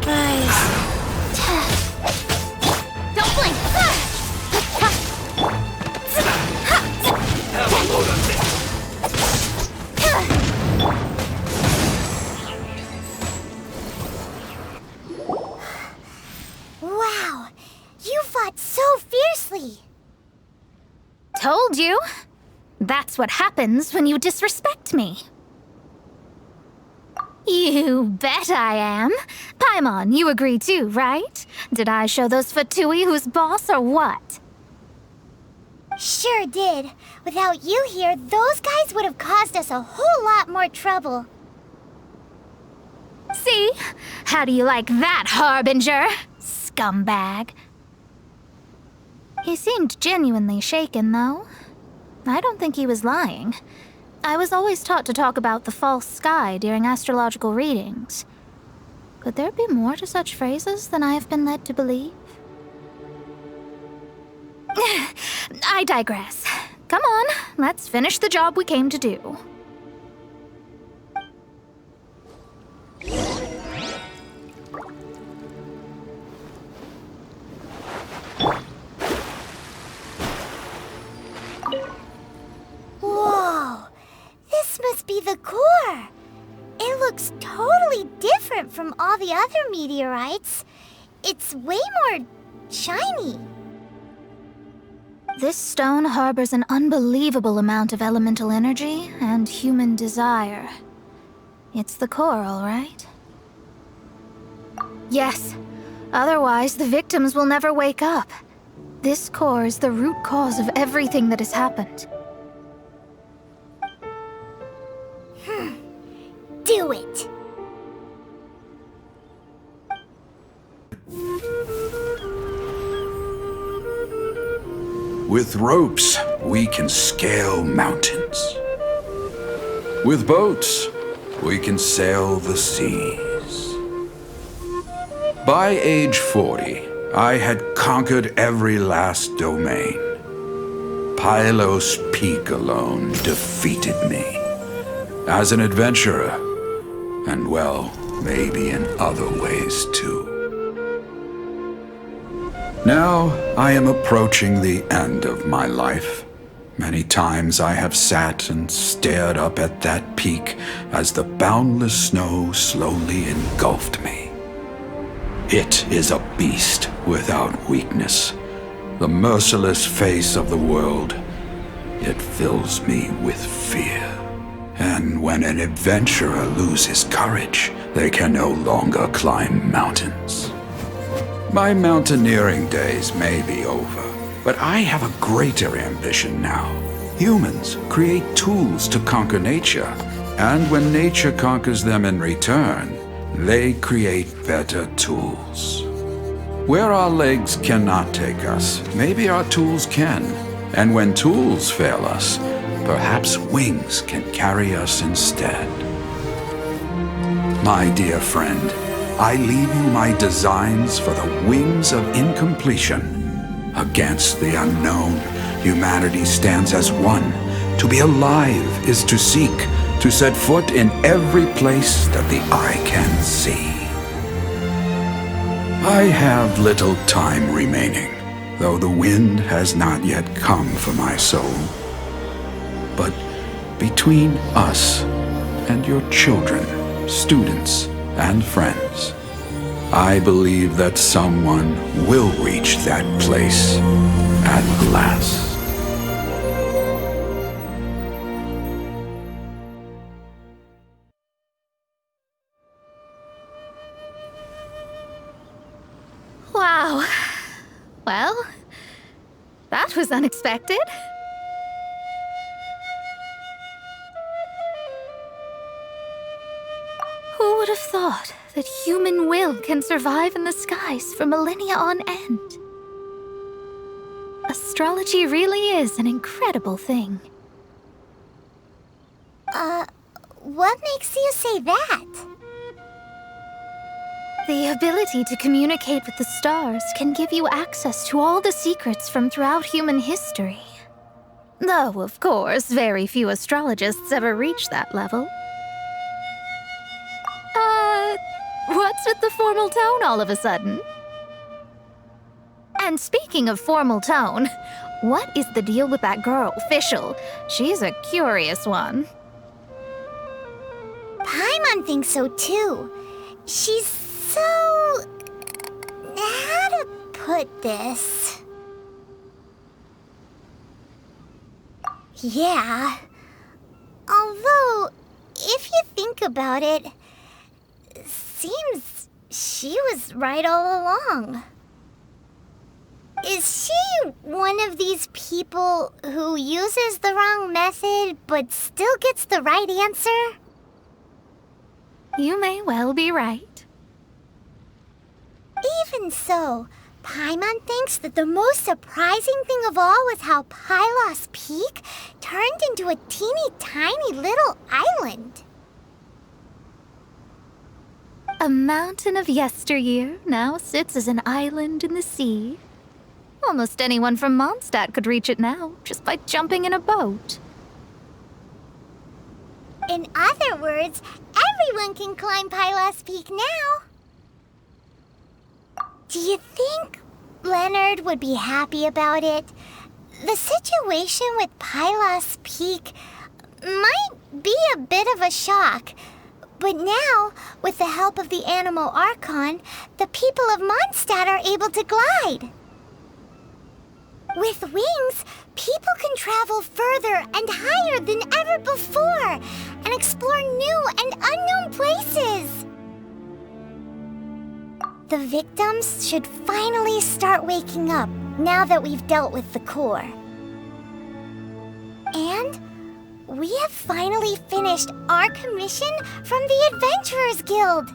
[SPEAKER 2] Rise. Don't blink.
[SPEAKER 14] Have a load of this.
[SPEAKER 2] Wow, you fought so fiercely.
[SPEAKER 15] Told you. That's what happens when you disrespect me. You bet I am. Paimon, you agree too, right? Did I show those Fatui who's boss or what?
[SPEAKER 2] Sure did. Without you here, those guys would have caused us a whole lot more trouble.
[SPEAKER 15] See? How do you like that, Harbinger? Scumbag. He seemed genuinely shaken, though. I don't think he was lying. I was always taught to talk about the false sky during astrological readings. Could there be more to such phrases than I have been led to believe? I digress. Come on, let's finish the job we came to do.
[SPEAKER 2] Whoa! This must be the core! It looks totally different from all the other meteorites. It's way more shiny.
[SPEAKER 15] This stone harbors an unbelievable amount of elemental energy and human desire. It's the core, all right? Yes. Otherwise, the victims will never wake up. This core is the root cause of everything that has happened.
[SPEAKER 2] Do it!
[SPEAKER 20] With ropes, we can scale mountains. With boats, we can sail the seas. By age 40, I had conquered every last domain. Pylos Peak alone defeated me. As an adventurer, and well, maybe in other ways too. Now, I am approaching the end of my life. Many times I have sat and stared up at that peak as the boundless snow slowly engulfed me. It is a beast without weakness, the merciless face of the world. It fills me with fear. And when an adventurer loses courage, they can no longer climb mountains. My mountaineering days may be over, but I have a greater ambition now. Humans create tools to conquer nature, and when nature conquers them in return, they create better tools. Where our legs cannot take us, maybe our tools can. And when tools fail us, perhaps wings can carry us instead. My dear friend, I leave you my designs for the wings of incompletion. Against the unknown, humanity stands as one. To be alive is to seek, to set foot in every place that the eye can see. I have little time remaining, though the wind has not yet come for my soul. But between us and your children, students, and friends. I believe that someone will reach that place at last.
[SPEAKER 15] Wow. Well, that was unexpected. Who would have thought that human will can survive in the skies for millennia on end? Astrology really is an incredible thing.
[SPEAKER 2] What makes you say that?
[SPEAKER 15] The ability to communicate with the stars can give you access to all the secrets from throughout human history. Though, of course, very few astrologists ever reach that level. What's with the formal tone all of a sudden? And speaking of formal tone, what is the deal with that girl, Fischl? She's a curious one.
[SPEAKER 2] Paimon thinks so too. She's so... how to put this? Yeah. Although, if you think about it, seems she was right all along. Is she one of these people who uses the wrong method but still gets the right answer?
[SPEAKER 15] You may well be right.
[SPEAKER 2] Even so, Paimon thinks that the most surprising thing of all was how Pylos Peak turned into a teeny tiny little island.
[SPEAKER 15] A mountain of yesteryear now sits as an island in the sea. Almost anyone from Mondstadt could reach it now, just by jumping in a boat.
[SPEAKER 2] In other words, everyone can climb Pylos Peak now. Do you think Leonard would be happy about it? The situation with Pylos Peak might be a bit of a shock. But now, with the help of the Animal Archon, the people of Mondstadt are able to glide. With wings, people can travel further and higher than ever before and explore new and unknown places. The victims should finally start waking up now that we've dealt with the core. And we have finally finished our commission from the Adventurers Guild.